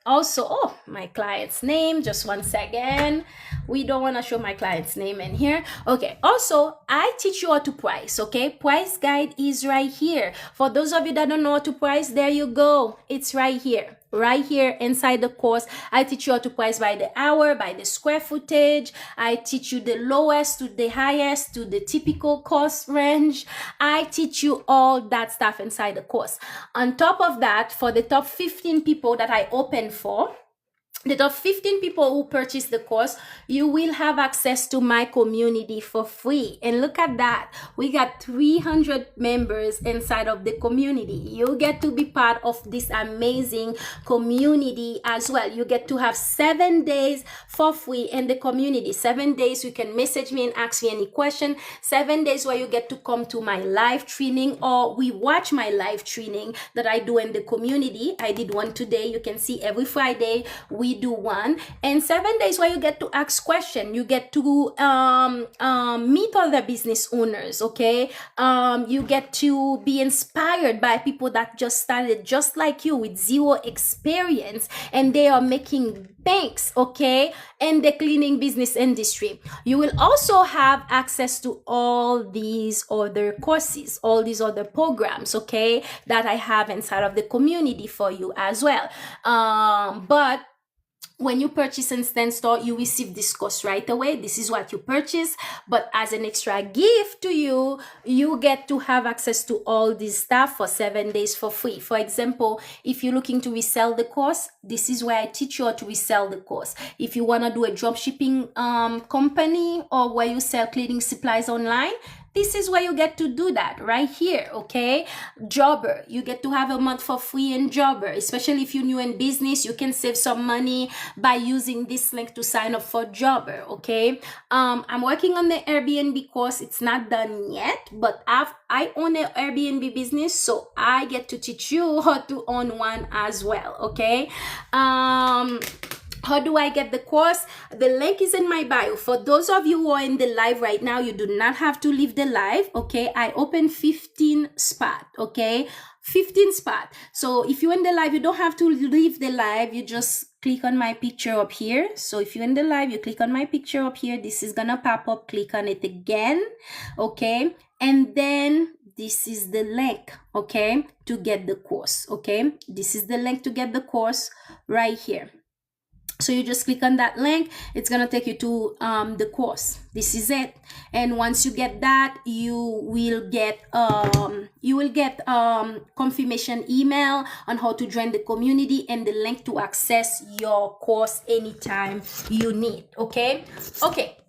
also, oh, my client's name, just 1 second. We don't want to show my client's name in here. Okay, also, I teach you how to price. Okay, price guide is right here. For those of you that don't know how to price, there you go. It's right here. Right here inside the course, I teach you how to price by the hour, by the square footage. I teach you the lowest to the highest to the typical cost range. I teach you all that stuff inside the course. On top of that, for the top 15 people that I open for, the top 15 people who purchase the course, you will have access to my community for free. And look at that, we got 300 members inside of the community. You get to be part of this amazing community as well. You get to have 7 days for free in the community. 7 days you can message me and ask me any question. 7 days where you get to come to my live training, or we watch my live training that I do in the community. I did one today. You can see every Friday we do one. And 7 days where you get to ask questions. You get to meet other business owners, okay? You get to be inspired by people that just started just like you with zero experience, and they are making banks, okay, in the cleaning business industry. You will also have access to all these other courses, all these other programs, okay, that I have inside of the community for you as well. But when you purchase Instant Store, you receive this course right away. This is what you purchase. But as an extra gift to you, you get to have access to all this stuff for 7 days for free. For example, if you're looking to resell the course, this is where I teach you how to resell the course. If you want to do a drop shipping company, or where you sell cleaning supplies online, this is where you get to do that right here, okay? Jobber, you get to have a month for free in Jobber. Especially if you're new in business, you can save some money by using this link to sign up for Jobber, okay? I'm working on the Airbnb course. It's not done yet, but I own an Airbnb business, so I get to teach you how to own one as well, okay? How do I get the course? The link is in my bio. For those of you who are in the live right now, you do not have to leave the live, okay? I open 15 spot, okay? 15 spot. So if you're in the live, you don't have to leave the live. You just click on my picture up here. So if you're in the live, you click on my picture up here. This is gonna pop up. Click on it again, okay? And then this is the link, okay, to get the course, okay? This is the link to get the course right here. So you just click on that link. It's gonna take you to the course. This is it. And once you get that, you will get confirmation email on how to join the community and the link to access your course anytime you need. Okay.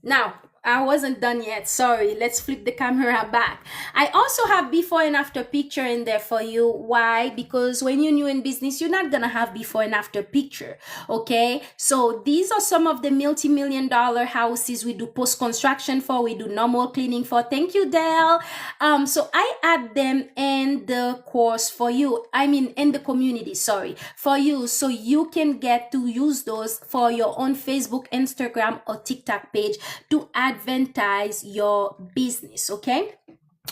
Now, I wasn't done yet. Sorry. Let's flip the camera back. I also have before and after picture in there for you. Why? Because when you're new in business, you're not going to have before and after picture. Okay. So these are some of the multi-million-dollar houses we do post-construction for. We do normal cleaning for. Thank you, Dell. So I add them in the course for you. I mean, in the community, sorry, for you. So you can get to use those for your own Facebook, Instagram, or TikTok page to advertise your business, okay?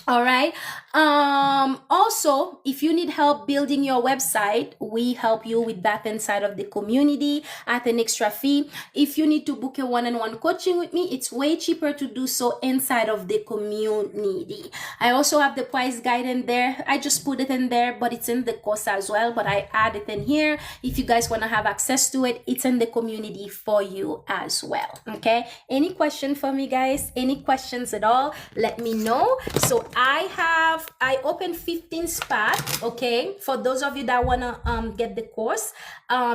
All right. Also, if you need help building your website, we help you with that inside of the community at an extra fee. If you need to book a one-on-one coaching with me, it's way cheaper to do so inside of the community. I also have the price guide in there. I just put it in there, but it's in the course as well, but I add it in here. If you guys want to have access to it, it's in the community for you as well. Okay. Any question for me, guys? Any questions at all? Let me know. So I open 15 spots, okay? For those of you that wanna get the course,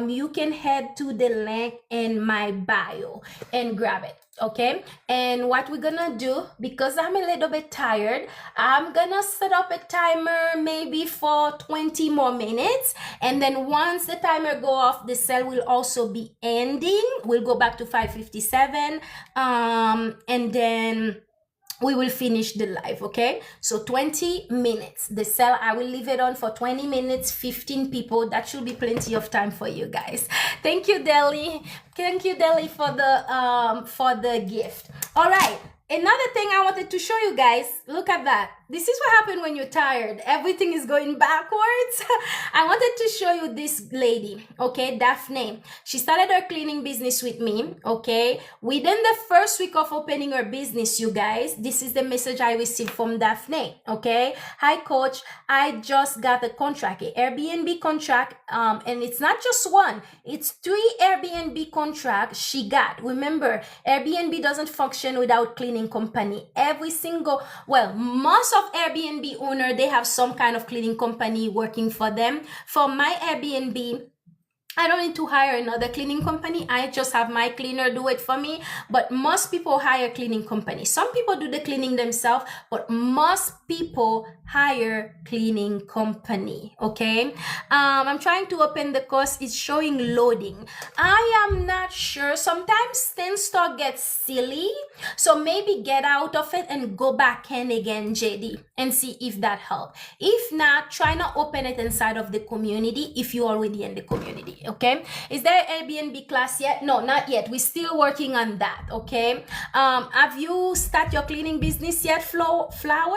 you can head to the link in my bio and grab it, okay? And what we're gonna do, because I'm a little bit tired, I'm gonna set up a timer maybe for 20 more minutes, and then once the timer go off, the sale will also be ending. We'll go back to 5:57, and then we will finish the live, okay? So 20 minutes. The cell, I will leave it on for 20 minutes, 15 people. That should be plenty of time for you guys. Thank you, Deli. Thank you, Deli, for the gift. All right. Another thing I wanted to show you guys, look at that. This is what happens when you're tired. Everything is going backwards. I wanted to show you this lady, okay, Daphne. She started her cleaning business with me, okay. Within the first week of opening her business, you guys, this is the message I received from Daphne, okay. Hi, coach. I just got a contract, an Airbnb contract, and it's not just one. It's 3 Airbnb contracts she got. Remember, Airbnb doesn't function without cleaning company. Every single, well, most of Airbnb owner, they have some kind of cleaning company working for them. For my Airbnb, I don't need to hire another cleaning company. I just have my cleaner do it for me. But most people hire cleaning companies. Some people do the cleaning themselves, but most people hire cleaning company. Okay. I'm trying to open the course. It's showing loading. I am not sure. Sometimes things start get silly. So maybe get out of it and go back in again, JD, and see if that helps. If not, try not open it inside of the community if you're already in the community. Okay, is there Airbnb class yet? No, not yet. We're still working on that. Okay, have you started your cleaning business yet, Flower?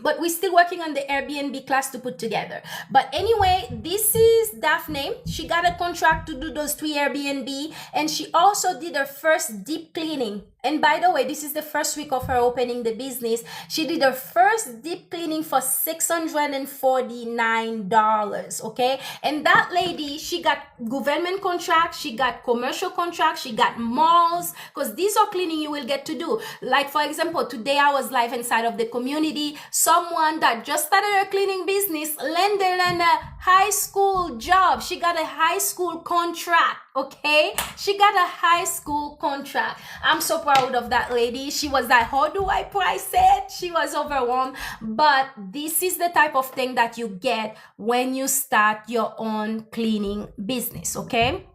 But we're still working on the Airbnb class to put together. But anyway, this is Daphne. She got a contract to do those 3 Airbnb, and she also did her first deep cleaning. And by the way, this is the first week of her opening the business. She did her first deep cleaning for $649, okay? And that lady, she got government contracts, she got commercial contracts, she got malls, because these are cleaning you will get to do. Like, for example, today I was live inside of the community. Someone that just started a cleaning business landed in a high school job. She got a high school contract, okay? She got a high school contract. I'm so proud of that lady. She was like, how do I price it? She was overwhelmed. But this is the type of thing that you get when you start your own cleaning business, okay?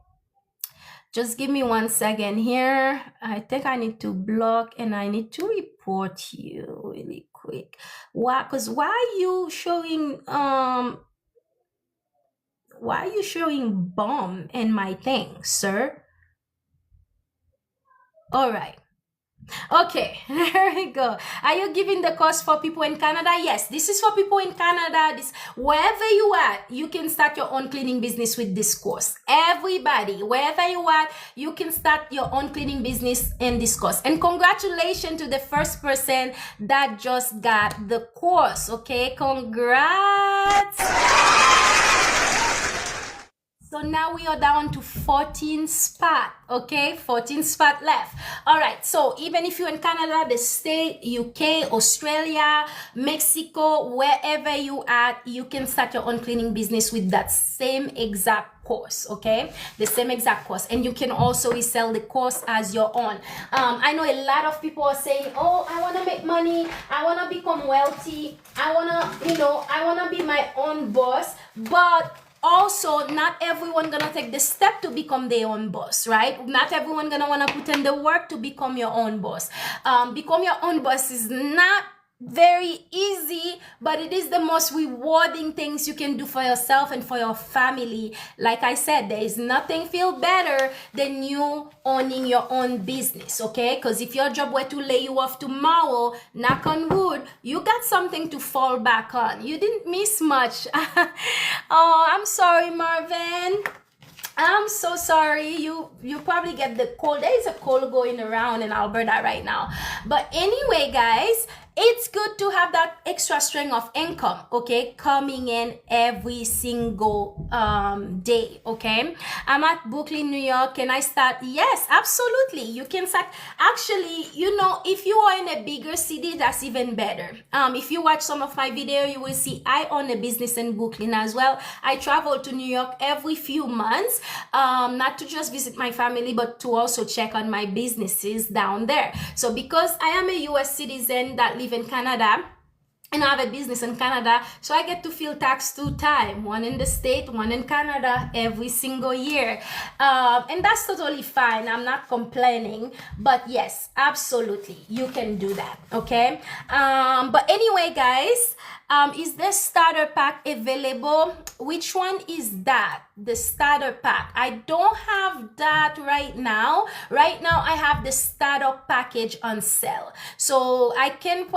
Just give me 1 second here. I think I need to block and I need to report you really quick. Why? Because why are you showing bomb in my thing, sir? All right. Okay, there we go. Are you giving the course for people in Canada? Yes, this is for people in Canada. This, wherever you are, you can start your own cleaning business with this course. Everybody, wherever you are, you can start your own cleaning business in this course. And congratulations to the first person that just got the course, okay? Congrats! So now we are down to 14 spot, okay? 14 spot left. All right, so even if you're in Canada, the state, UK, Australia, Mexico, wherever you are, you can start your own cleaning business with that same exact course, okay? The same exact course. And you can also resell the course as your own. I know a lot of people are saying, oh, I want to make money. I want to become wealthy. I want to, I want to be my own boss. But also, not everyone gonna take the step to become their own boss, right? Not everyone gonna wanna put in the work to become your own boss. Become your own boss is not very easy, but it is the most rewarding things you can do for yourself and for your family. Like I said, there is nothing feel better than you owning your own business, okay? Because if your job were to lay you off tomorrow, knock on wood, you got something to fall back on. You didn't miss much. Oh, I'm sorry, Marvin. I'm so sorry. You probably get the cold. There is a cold going around in Alberta right now. But anyway, guys, it's good to have that extra string of income, okay, coming in every single day, okay? I'm at Brooklyn, New York. Can I start? Yes, absolutely. You can start. Actually, if you are in a bigger city, that's even better. If you watch some of my video, you will see I own a business in Brooklyn as well. I travel to New York every few months, not to just visit my family, but to also check on my businesses down there. So because I am a US citizen that live in Canada, and I have a business in Canada, so I get to feel taxed 2 times, one in the state, one in Canada, every single year. And that's totally fine. I'm not complaining. But yes, absolutely, you can do that, okay? But anyway, guys, is the starter pack available? Which one is that? The starter pack. I don't have that right now. Right now, I have the starter package on sale. So I cannot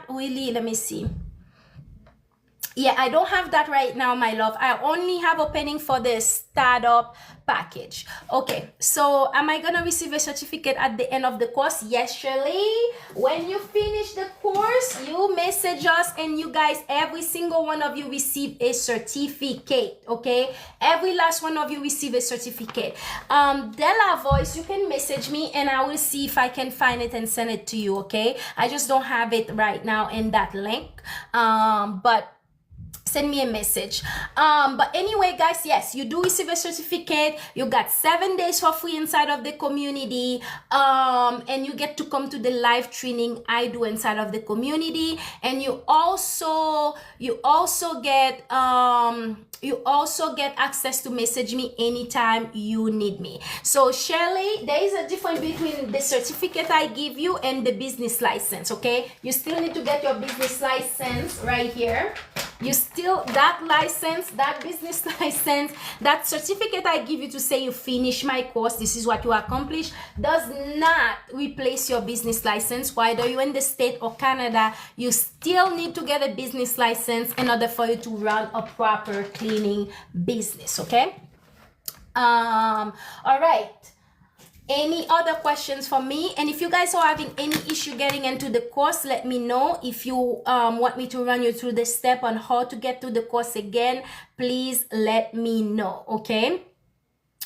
really, let me see. Yeah, I don't have that right now, my love. I only have opening for the startup package. Okay, so am I gonna receive a certificate at the end of the course? Yes, Shirley. When you finish the course, you message us, and you guys, every single one of you receive a certificate, okay? Every last one of you receive a certificate. Della Voice, you can message me and I will see if I can find it and send it to you, okay? I just don't have it right now in that link. But send me a message. But anyway, guys, yes, you do receive a certificate. You got 7 days for free inside of the community, and you get to come to the live training I do inside of the community. And you also get access to message me anytime you need me. So Shirley, there is a difference between the certificate I give you and the business license. Okay, you still need to get your business license right here. You still, that license, that business license, that certificate I give you to say you finish my course, this is what you accomplished, does not replace your business license. Whether you're in the state or Canada, you still need to get a business license in order for you to run a proper cleaning business. Okay. All right. Any other questions for me? And if you guys are having any issue getting into the course, let me know. If you want me to run you through the step on how to get to the course again, please let me know. Okay.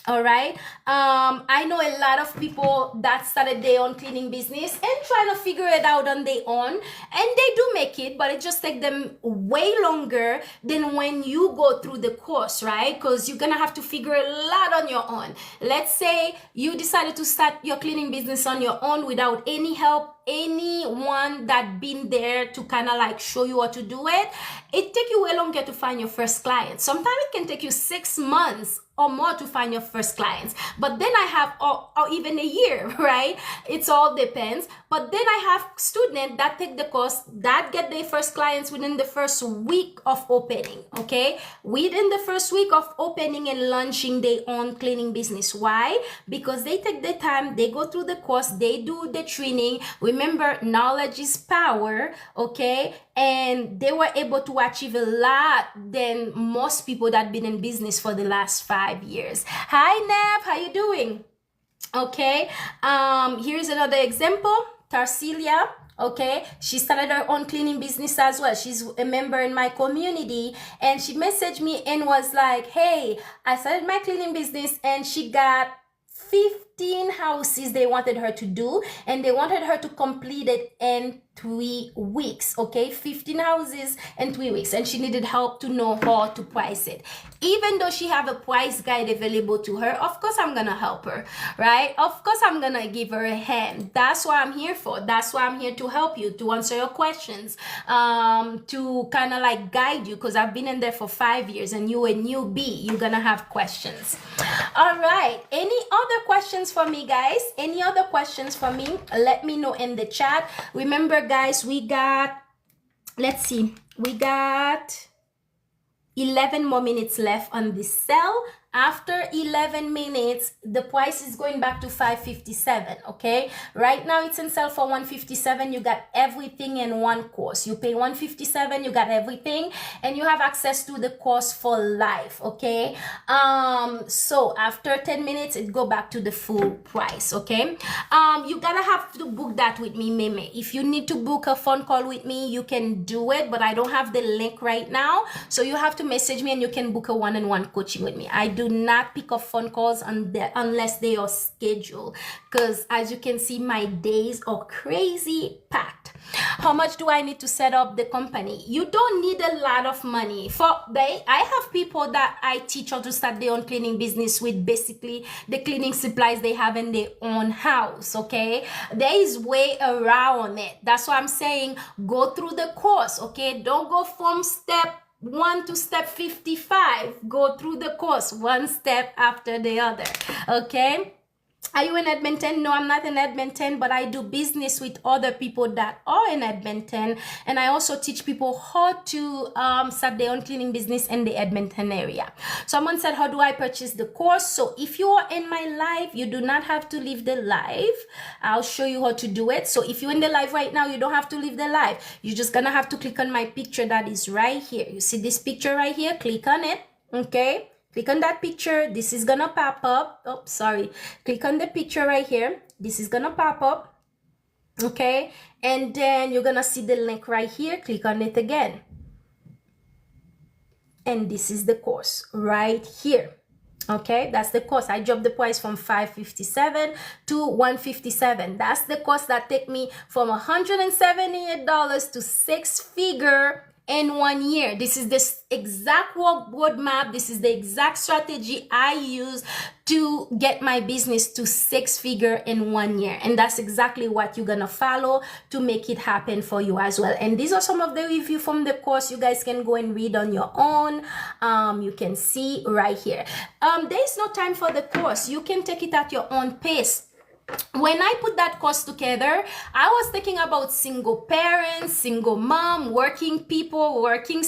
All right. I know a lot of people that started their own cleaning business and trying to figure it out on their own, and they do make it, but it just takes them way longer than when you go through the course, right? Because you're gonna have to figure a lot on your own. Let's say you decided to start your cleaning business on your own without any help, anyone that been there to kind of like show you how to do it. It take you way longer to find your first client. Sometimes it can take you 6 months or more to find your first clients, but then I have or even a year, right? It's all depends. But then I have students that take the course that get their first clients within the first week of opening. Okay, within the first week of opening and launching their own cleaning business. Why? Because they take the time, they go through the course, they do the training. Remember, knowledge is power. Okay, and they were able to achieve a lot than most people that been in business for the last 5 years. Hi Nev, how you doing? Okay, here's another example. Tarsilia, okay, she started her own cleaning business as well. She's a member in my community, and she messaged me and was like, hey, I started my cleaning business, and she got 15 houses they wanted her to do, and they wanted her to complete it in 3 weeks. Okay, 15 houses in 3 weeks, and she needed help to know how to price it. Even though she have a price guide available to her, of course I'm gonna help her, right? Of course I'm gonna give her a hand. That's what I'm here for. That's why I'm here to help you, to answer your questions, to kind of like guide you, because I've been in there for 5 years, and you a newbie, you're gonna have questions. All right, any other questions for me, guys? Any other questions for me? Let me know in the chat. Remember, guys, we got, let's see, we got 11 more minutes left on this sale. After 11 minutes, the price is going back to $557. Okay, right now it's in sale for $157. You got everything in one course. You pay $157, you got everything, and you have access to the course for life. Okay, so after 10 minutes, it go back to the full price. Okay, you gotta have to book that with me, Meme. If you need to book a phone call with me, you can do it, but I don't have the link right now, so you have to message me and you can book a one-on-one coaching with me. I do not pick up phone calls unless they are scheduled, because as you can see, my days are crazy packed. How much do I need to set up the company? You don't need a lot of money. I have people that I teach how to start their own cleaning business with basically the cleaning supplies they have in their own house. Okay, there is way around it. That's why I'm saying go through the course. Okay, don't go from step 1 to step 55. Go through the course one step after the other. Okay, are you in Edmonton? No, I'm not in Edmonton, but I do business with other people that are in Edmonton, and I also teach people how to start their own cleaning business in the Edmonton area. Someone said, how do I purchase the course? So if you are in my live, you do not have to leave the live. I'll show you how to do it. So if you're in the live right now, you don't have to leave the live. You're just gonna have to click on my picture that is right here. You see this picture right here? Click on it. Okay, click on that picture. This is gonna pop up. Oh, sorry. Click on the picture right here. This is gonna pop up. Okay, and then you're gonna see the link right here. Click on it again, and this is the course right here. Okay, that's the course. I dropped the price from $557 to $157. That's the course that take me from $178 to 6-figure in 1 year. This is the exact roadmap. This is the exact strategy I use to get my business to 6-figure in 1 year. And that's exactly what you're gonna follow to make it happen for you as well. And these are some of the review from the course. You guys can go and read on your own. You can see right here. There is no time for the course. You can take it at your own pace. When I put that course together, I was thinking about single parents, single mom, working people, working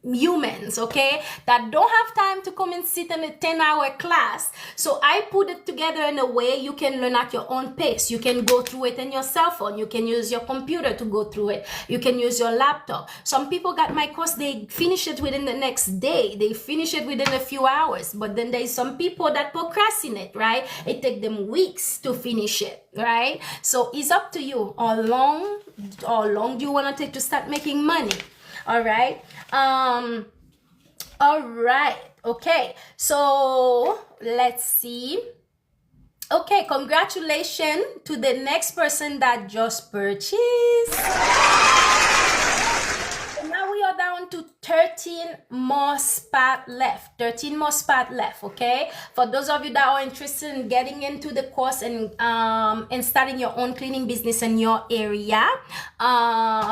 humans, okay, that don't have time to come and sit in a 10-hour class. So I put it together in a way you can learn at your own pace. You can go through it in your cell phone. You can use your computer to go through it. You can use your laptop. Some people got my course, they finish it within the next day. They finish it within a few hours. But then there's some people that procrastinate, right? It takes them weeks to finish it, right? So it's up to you. How long do you want to take to start making money? All right. All right. Okay. So let's see. Okay. Congratulations to the next person that just purchased. Now we are down to 13 more spots left. 13 more spots left, okay? For those of you that are interested in getting into the course and starting your own cleaning business in your area,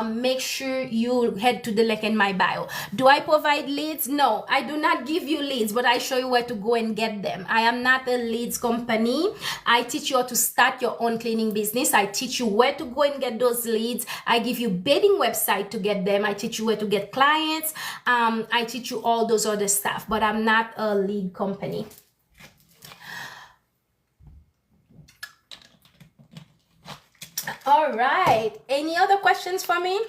make sure you head to the link in my bio. Do I provide leads? No, I do not give you leads, but I show you where to go and get them. I am not a leads company. I teach you how to start your own cleaning business. I teach you where to go and get those leads. I give you bidding website to get them. I teach you where to get clients. I teach you all those other stuff, but I'm not a lead company. All right. Any other questions for me?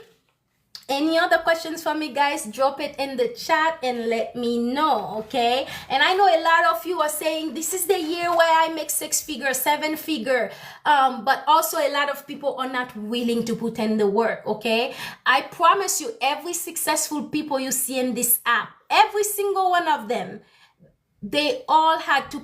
Any other questions for me, guys? Drop it in the chat and let me know, okay? And I know a lot of you are saying this is the year where I make 6-figure, 7-figure, but also a lot of people are not willing to put in the work, okay? I promise you, every successful people you see in this app, every single one of them, they all had to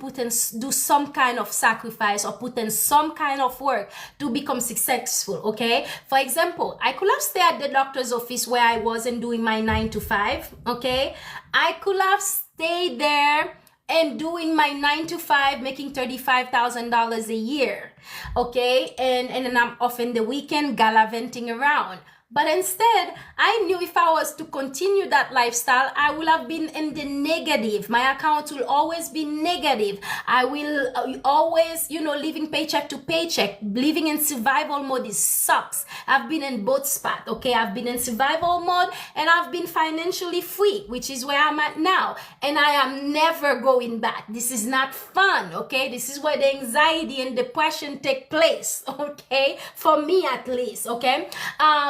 do some kind of sacrifice or put in some kind of work to become successful, okay? For example, I could have stayed at the doctor's office where I wasn't doing my 9 to 5, okay? I could have stayed there and doing my 9 to 5, making $35,000 a year, okay? And then I'm off in the weekend gallivanting around. But instead, I knew if I was to continue that lifestyle, I will have been in the negative. My account will always be negative. I will always, living paycheck to paycheck, living in survival mode. It sucks. I've been in both spots, okay? I've been in survival mode and I've been financially free, which is where I'm at now. And I am never going back. This is not fun, okay? This is where the anxiety and depression take place, okay? For me at least, okay?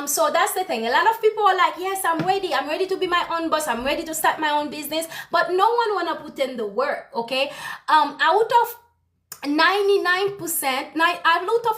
So that's the thing. A lot of people are like, yes, I'm ready to be my own boss, I'm ready to start my own business, but no one want to put in the work, okay? Out of 99%, out of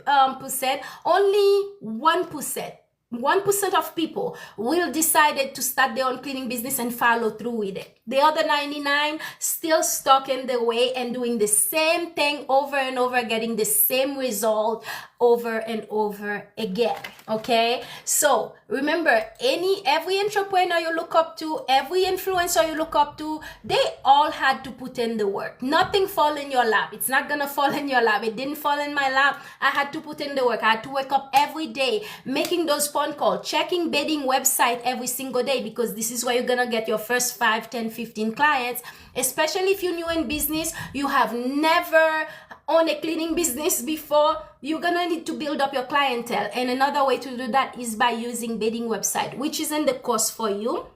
100%, only 1% of people will decide to start their own cleaning business and follow through with it. The other 99 still stuck in the way and doing the same thing over and over, getting the same result over and over again, okay? So remember, every entrepreneur you look up to, every influencer you look up to, they all had to put in the work. Nothing fall in your lap. It's not gonna fall in your lap. It didn't fall in my lap. I had to put in the work. I had to wake up every day, making those phone calls, checking bidding website every single day, because this is where you're gonna get your first 5, 10, 15 clients, especially if you're new in business, you have never owned a cleaning business before. You're gonna need to build up your clientele, and another way to do that is by using bidding website, which is in the course for you.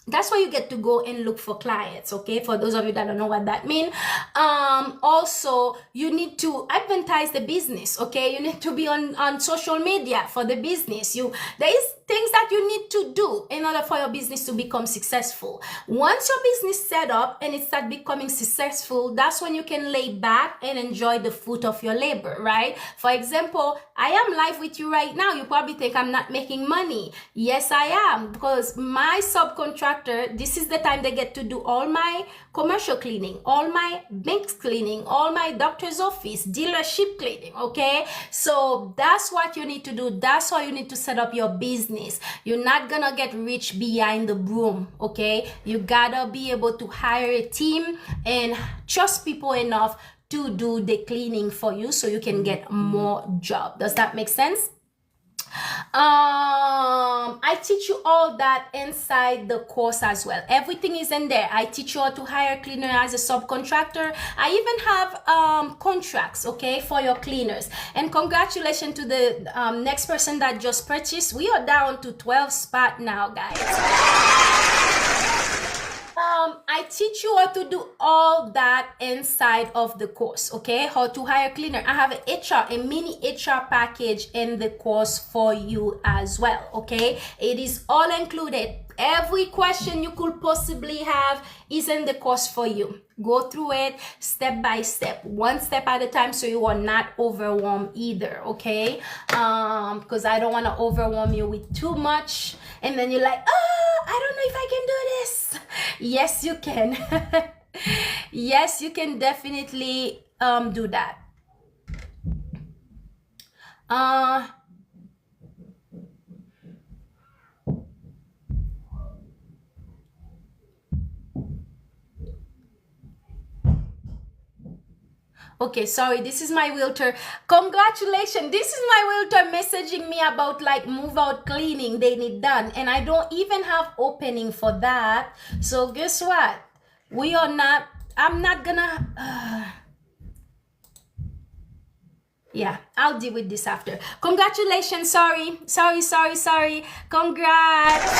That's where you get to go and look for clients, okay? For those of you that don't know what that means. Also, you need to advertise the business, okay? You need to be on social media for the business. There is things that you need to do in order for your business to become successful. Once your business set up and it starts becoming successful, that's when you can lay back and enjoy the fruit of your labor, right? For example, I am live with you right now. You probably think I'm not making money. Yes, I am, because my subcontractor, this is the time they get to do all my commercial cleaning, all my banks cleaning, all my doctor's office, dealership cleaning, okay? So that's what you need to do. That's how you need to set up your business. business. You're not gonna get rich behind the broom, okay? You gotta be able to hire a team and trust people enough to do the cleaning for you so you can get more job. Does that make sense? I teach you all that inside the course as well. Everything is in there. I teach you how to hire a cleaner as a subcontractor. I even have contracts, okay, for your cleaners. And congratulations to the next person that just purchased. We are down to 12 spot now, guys. I teach you how to do all that inside of the course, okay? How to hire a cleaner. I have a mini HR package in the course for you as well, okay? It is all included. Every question you could possibly have is in the course for you. Go through it step by step, one step at a time, so you are not overwhelmed either, okay? Because I don't want to overwhelm you with too much and then you're like, oh, I don't know if I can do this. Yes, you can. Yes, you can definitely do that. Okay, sorry, this is my realtor. Congratulations, this is my realtor messaging me about like move out cleaning they need done, and I don't even have opening for that. So guess what? We are not, I'm not gonna, yeah, I'll deal with this after. Congratulations, sorry. Congrats,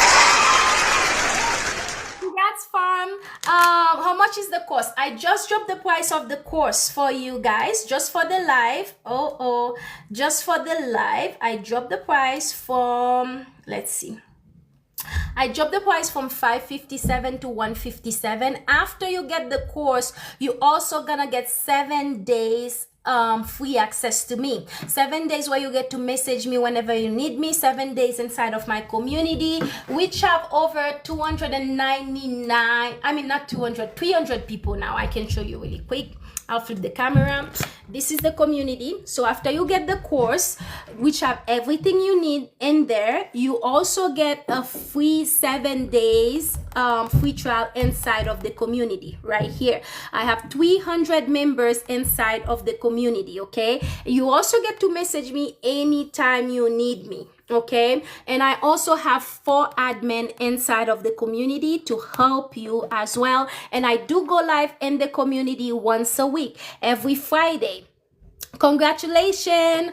farm. How much is the course? I just dropped the price of the course for you guys, just for the live. Just for the live, I dropped the price from, let's see, I dropped the price from $557 to $157. After you get the course, you also gonna get 7 days free access to me. 7 days where you get to message me whenever you need me. 7 days inside of my community, which have over 299, I mean not 200, 300 people now. I can show you really quick. I'll flip the camera. This is the community. So after you get the course, which have everything you need in there, you also get a free 7 days free trial inside of the community right here. I have 300 members inside of the community, okay? You also get to message me anytime you need me, okay? And I also have 4 admin inside of the community to help you as well. And I do go live in the community once a week, every Friday. Congratulations.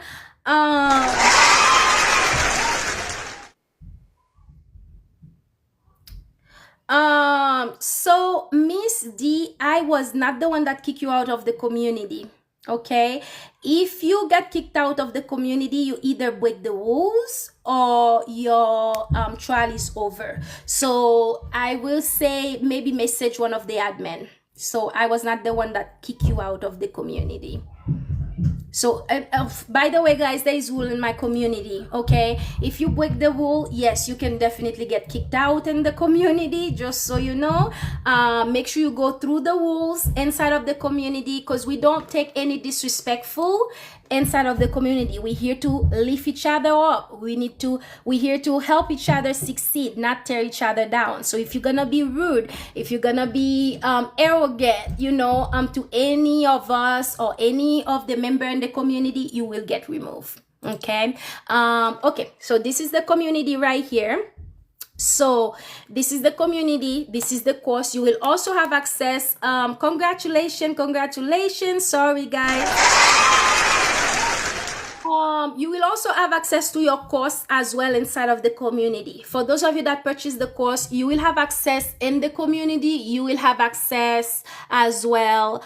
So Miss D, I was not the one that kicked you out of the community. Okay, if you get kicked out of the community, you either break the rules or your trial is over. So I will say maybe message one of the admin. So I was not the one that kicked you out of the community. So by the way, guys, there is rule in my community, okay? If you break the rule, yes, you can definitely get kicked out in the community, just so you know. Make sure you go through the rules inside of the community, because we don't take any disrespectful inside of the community. We're here to lift each other up. We're here to help each other succeed, not tear each other down. So if you're gonna be rude, if you're gonna be arrogant, you know, to any of us or any of the member in the community, you will get removed. Okay. Okay, so this is the community right here. So this is the community, this is the course. You will also have access. Congratulations. Sorry, guys. You will also have access to your course as well inside of the community. For those of you that purchase the course, you will have access in the community. You will have access as well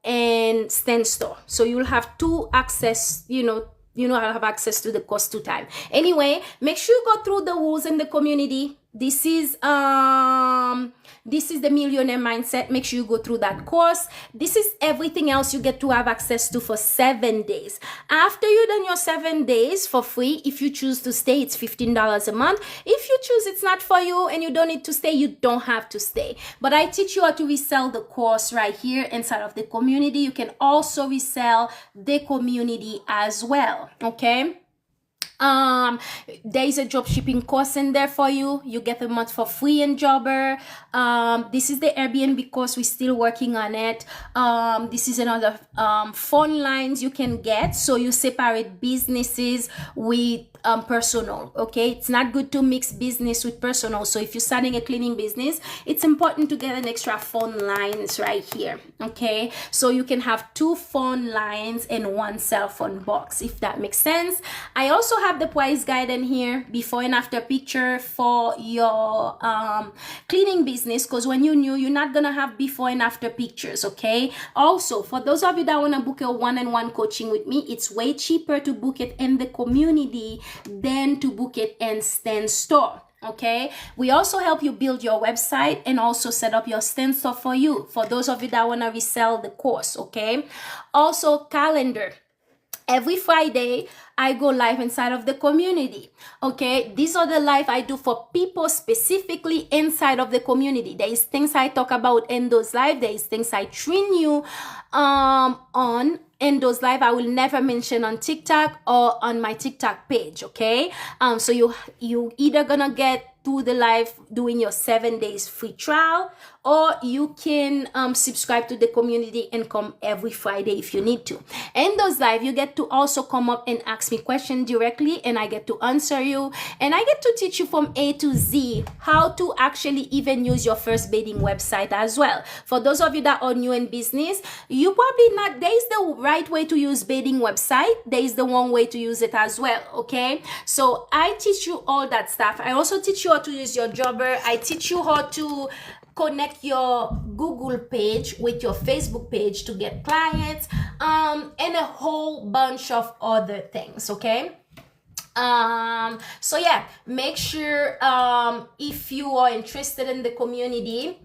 in Stand Store. So you will have 2 access, you know, I'll have access to the course 2 times. Anyway, make sure you go through the rules in the community. This is the Millionaire Mindset. Make sure you go through that course. This is everything else you get to have access to for 7 days. After you've done your 7 days for free, if you choose to stay, it's $15 a month. If you choose it's not for you and you don't need to stay, you don't have to stay. But I teach you how to resell the course right here inside of the community. You can also resell the community as well, okay? There is a drop shipping course in there for you. You get a month for free in Jobber. This is the Airbnb course. We're still working on it. This is another phone lines you can get, so you separate businesses with personal. Okay, it's not good to mix business with personal. So if you're starting a cleaning business, it's important to get an extra phone lines right here. Okay, so you can have 2 phone lines and 1 cell phone box, if that makes sense. I also have the price guide in here, before and after picture for your cleaning business, because when you're new, you're not gonna have before and after pictures. Okay, also for those of you that want to book a one-on-one coaching with me, it's way cheaper to book it in the community than to book it in Stan Store. Okay, we also help you build your website and also set up your Stan Store for you, for those of you that want to resell the course. Okay, also calendar. Every Friday, I go live inside of the community. Okay, these are the live I do for people specifically inside of the community. There is things I talk about in those live. There is things I train you on in those live. I will never mention on TikTok or on my TikTok page. Okay, so you either gonna get to the live doing your 7 days free trial, or you can subscribe to the community and come every Friday if you need to. In those live, you get to also come up and ask me questions directly, and I get to answer you, and I get to teach you from A to Z how to actually even use your first bedding website as well. For those of you that are new in business, you probably not, there is the right way to use bedding website, there is the wrong way to use it as well. Okay, so I teach you all that stuff. I also teach you how to use your Jobber. I teach you how to connect your Google page with your Facebook page to get clients, and a whole bunch of other things. Okay, so yeah, make sure if you are interested in the community,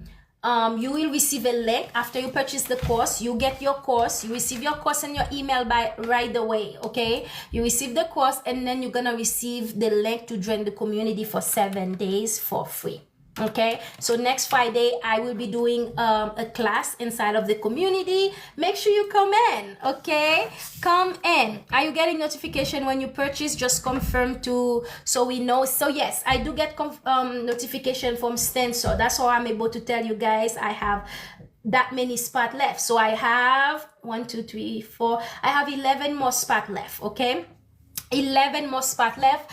you will receive a link after you purchase the course. You get your course, you receive your course in your email by right away. Okay, you receive the course, and then you're gonna receive the link to join the community for 7 days for free. Okay, so next Friday I will be doing a class inside of the community. Make sure you come in. Okay, come in. Are you getting notification when you purchase? Just confirm to, so we know. So yes, I do get notification from Stan, so that's how I'm able to tell you guys I have that many spot left. So I have 1 2 3 4, I have 11 more spot left. Okay, 11 more spot left.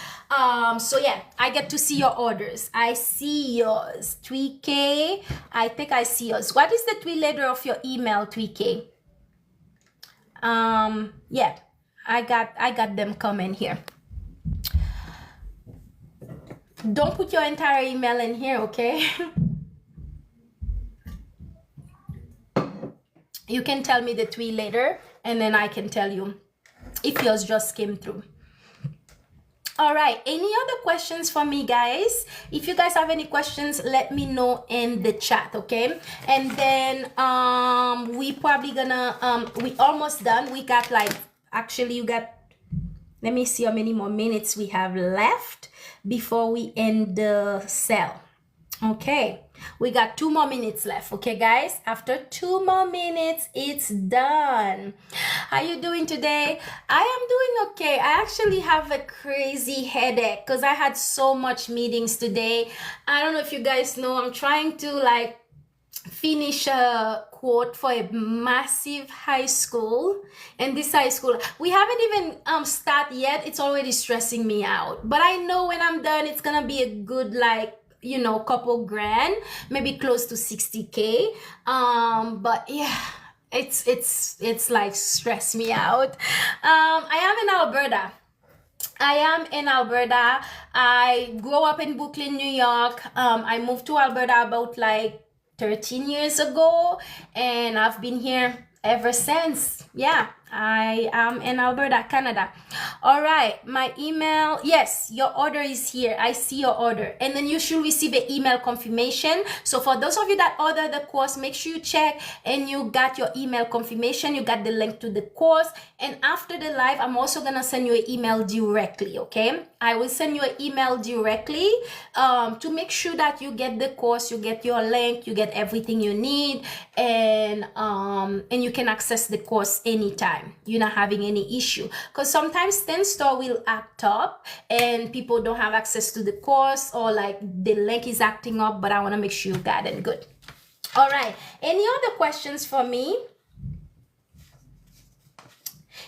So yeah, I get to see your orders. I see yours. 3K, I think I see yours. What is the 3 letter of your email, 3K? Yeah, I got them coming here. Don't put your entire email in here. Okay. You can tell me the 3 later, and then I can tell you if yours just came through. All right, any other questions for me, guys? If you guys have any questions, let me know in the chat. Okay, and then we probably gonna we almost done. We got like, actually you got, let me see how many more minutes we have left before we end the sale. Okay, we got 2 more minutes left. Okay, guys, after 2 more minutes, it's done. How you doing today? I am doing okay. I actually have a crazy headache because I had so much meetings today. I don't know if you guys know, I'm trying to like finish a quote for a massive high school, and this high school, we haven't even started yet. It's already stressing me out, but I know when I'm done, it's gonna be a good, like, you know, couple grand, maybe close to 60K. But yeah, it's like stress me out. I am in Alberta. I grew up in Brooklyn, New York. I moved to Alberta about like 13 years ago, and I've been here ever since. Yeah, I am in Alberta, Canada. All right, my email, yes, your order is here. I see your order, and then you should receive an email confirmation. So for those of you that order the course, make sure you check and you got your email confirmation. You got the link to the course, and after the live, I'm also gonna send you an email directly. Okay, I will send you an email directly to make sure that you get the course, you get your link, you get everything you need, and you can access the course anytime. time. You're not having any issue. Because sometimes 10 store will act up and people don't have access to the course, or like the link is acting up, but I want to make sure you got it good. All right. Any other questions for me?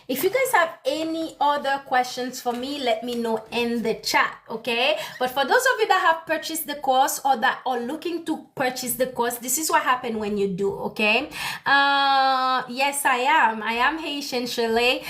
If you guys have any other questions for me, let me know in the chat, okay? But for those of you that have purchased the course or that are looking to purchase the course, this is what happened when you do, okay? Yes, I am Haitian, Shirley.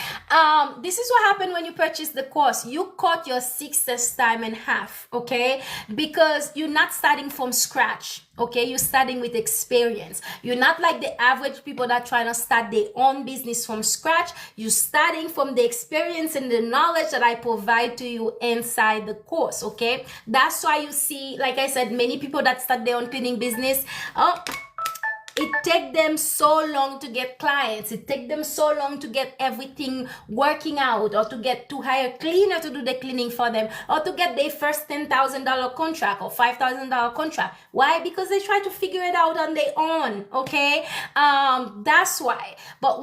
This is what happened when you purchase the course. You cut your success time in half, okay? Because you're not starting from scratch. Okay, you're starting with experience. You're not like the average people that trying to start their own business from scratch. You're starting from the experience and the knowledge that I provide to you inside the course, okay? That's why you see, like I said, many people that start their own cleaning business, it takes them so long to get clients. It takes them so long to get everything working out, or to hire a cleaner to do the cleaning for them, or to get their first $10,000 contract or $5,000 contract. Why? Because they try to figure it out on their own, okay? That's why. But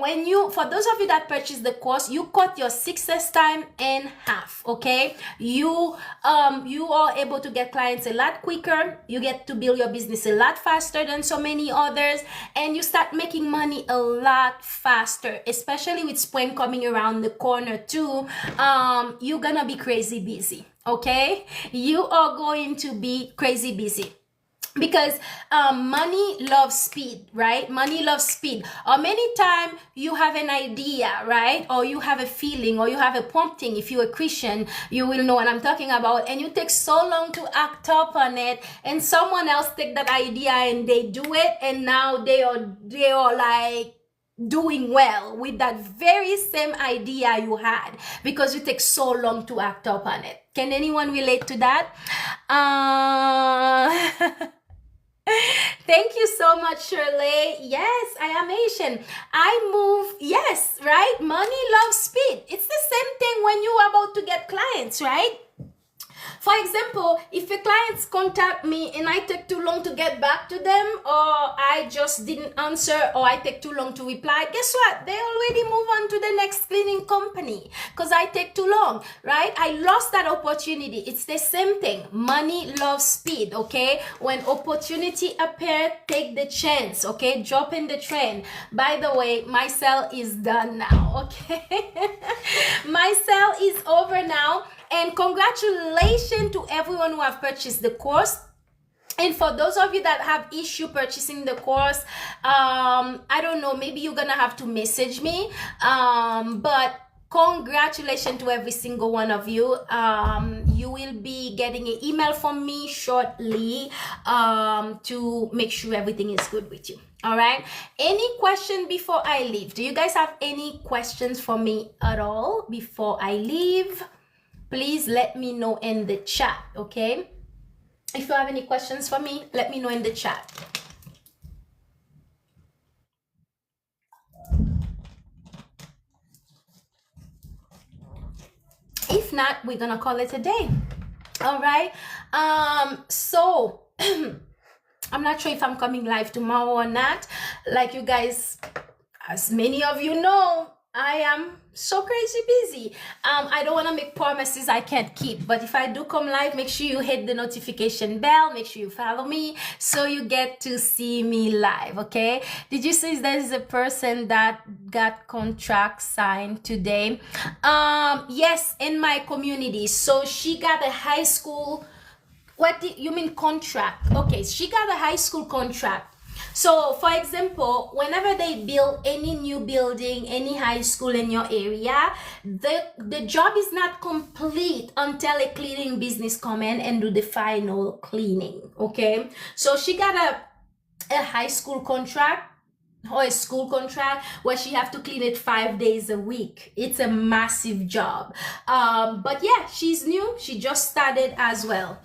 for those of you that purchase the course, you cut your success time in half, okay? You are able to get clients a lot quicker. You get to build your business a lot faster than so many others. And you start making money a lot faster, especially with spring coming around the corner too. You're gonna be crazy busy, okay? You are going to be crazy busy. Because money loves speed, right? Money loves speed. Or many times you have an idea, right? Or you have a feeling, or you have a prompting. If you're a Christian, you will know what I'm talking about. And you take so long to act up on it, and someone else take that idea and they do it, and now they are like doing well with that very same idea you had, because you take so long to act up on it. Can anyone relate to that? Thank you so much, Shirley. Yes, I am Asian. I move, yes, right? Money loves speed. It's the same thing when you're about to get clients, right? For example, if your clients contact me and I take too long to get back to them, or I just didn't answer, or I take too long to reply, guess what? They already move on to the next cleaning company because I take too long, right? I lost that opportunity. It's the same thing. Money loves speed, okay? When opportunity appears, take the chance, okay? Jump in the train. By the way, my sale is done now, okay? My sale is over now. And congratulations to everyone who have purchased the course. And for those of you that have issue purchasing the course, I don't know, maybe you're gonna have to message me. But congratulations to every single one of you. You will be getting an email from me shortly to make sure everything is good with you. All right. Any question before I leave? Do you guys have any questions for me at all before I leave? Please let me know in the chat, okay? If you have any questions for me, let me know in the chat. If not, we're gonna call it a day. All right. So I'm not sure if I'm coming live tomorrow or not. Like you guys, as many of you know, I am so crazy busy. I don't want to make promises I can't keep, but if I do come live, make sure you hit the notification bell, make sure you follow me so you get to see me live, okay? Did you see there's a person that got contract signed today? Yes, in my community. So she got a high school, what do you mean contract? Okay, she got a high school contract. So, for example, whenever they build any new building, any high school in your area, the job is not complete until a cleaning business come in and do the final cleaning, okay? So she got a high school contract or a school contract where she have to clean it 5 days a week. It's a massive job. But yeah, she's new. She just started as well.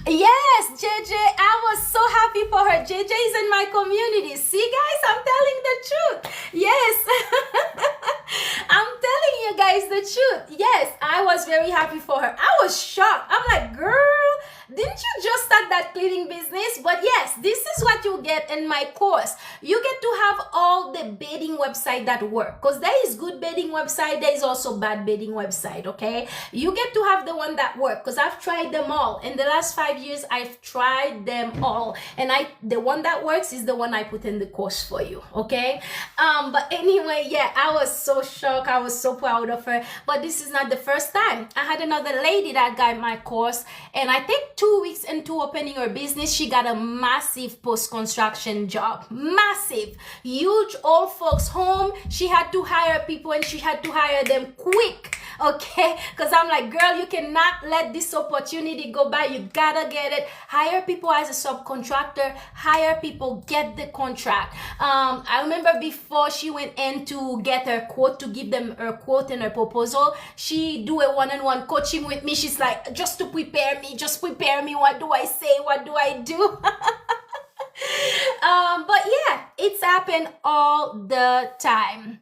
Yes, JJ, I was so happy for her. JJ is in my community. See, guys, I'm telling the truth. Yes, I'm telling you guys the truth. Yes, I was very happy for her. I was shocked. I'm like, girl, didn't you just start that cleaning business? But yes, this is what what you get in my course. You get to have all the bedding website that work, because there is good bedding website, there is also bad bedding website. Okay, you get to have the one that work, because I've tried them all in the last 5 years. I've tried them all, and the one that works is the one I put in the course for you. Okay, but anyway, yeah, I was so shocked. I was so proud of her. But this is not the first time. I had another lady that got my course, and I think 2 weeks into opening her business, she got a massive post-construction job. Massive, huge old folks home. She had to hire people, and she had to hire them quick. Okay, because I'm like, girl, you cannot let this opportunity go by. You gotta get it. Hire people as a subcontractor. Hire people, get the contract. I remember before she went in to get her quote, to give them her quote and her proposal, she do a one-on-one coaching with me. She's like, just to prepare me, just prepare me. What do I say? What do I do? But yeah, it's happened all the time.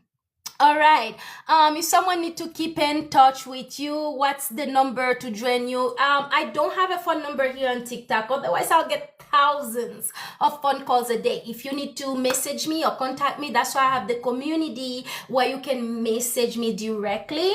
All right. If someone need to keep in touch with you, what's the number to join you? I don't have a phone number here on TikTok. Otherwise, I'll get thousands of phone calls a day. If you need to message me or contact me, that's why I have the community where you can message me directly.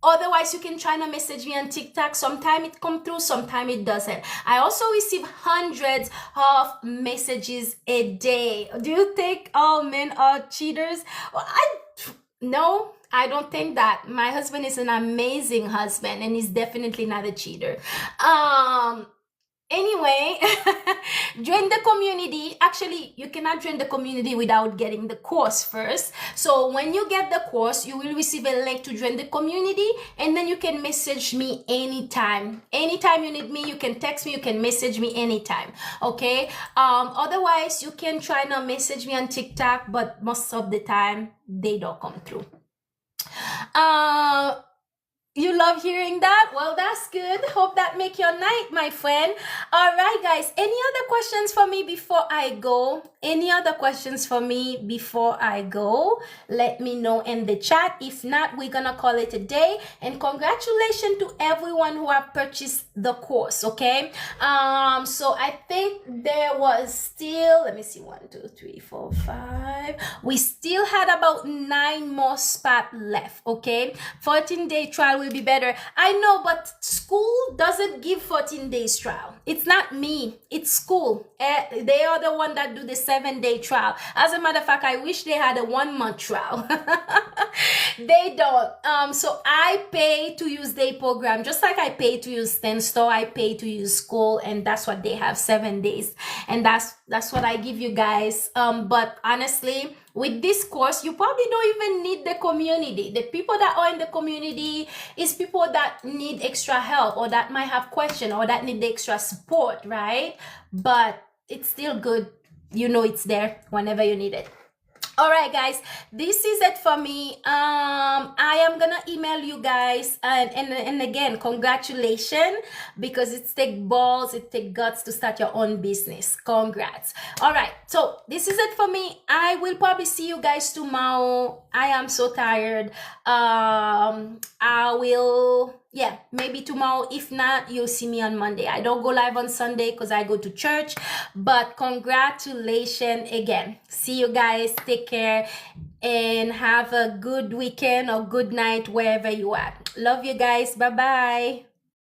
Otherwise, you can try to message me on TikTok. Sometimes it comes through, sometimes it doesn't. I also receive hundreds of messages a day. Do you think all men are cheaters? Well, no, I don't think that. My husband is an amazing husband, and he's definitely not a cheater. Anyway, join the community. Actually, you cannot join the community without getting the course first. So when you get the course, you will receive a link to join the community, and then you can message me anytime. Anytime you need me, you can text me, you can message me anytime. Okay. Otherwise, you can try to message me on TikTok, but most of the time they don't come through. You love hearing that? Well, that's good. Hope that make your night, my friend. All right, guys. Any other questions for me before I go? Any other questions for me before I go? Let me know in the chat. If not, we're gonna call it a day. And congratulations to everyone who have purchased the course. Okay. So I think there was still, let me see, 1, 2, 3, 4, 5. We still had about 9 more spots left. Okay. 14-day trial will be better. I know, but school doesn't give 14 days trial. It's not me, it's school. They are the one that do the 7-day trial. As a matter of fact, I wish they had a 1-month trial. They don't. So I pay to use their program, just like I pay to use STEM-Store. I pay to use school, and that's what they have, 7 days, and that's what I give you guys. But honestly, with this course, you probably don't even need the community. The people that are in the community is people that need extra help, or that might have questions, or that need the extra support, right? But it's still good. You know it's there whenever you need it. All right, guys, this is it for me. I am gonna email you guys, and again, congratulations, because it takes balls, it takes guts to start your own business. Congrats. All right, so this is it for me. I will probably see you guys tomorrow. I am so tired. I will, yeah, maybe tomorrow. If not, you'll see me on Monday. I don't go live on Sunday because I go to church. But congratulations again. See you guys. Take care and have a good weekend or good night wherever you are. Love you guys. Bye-bye.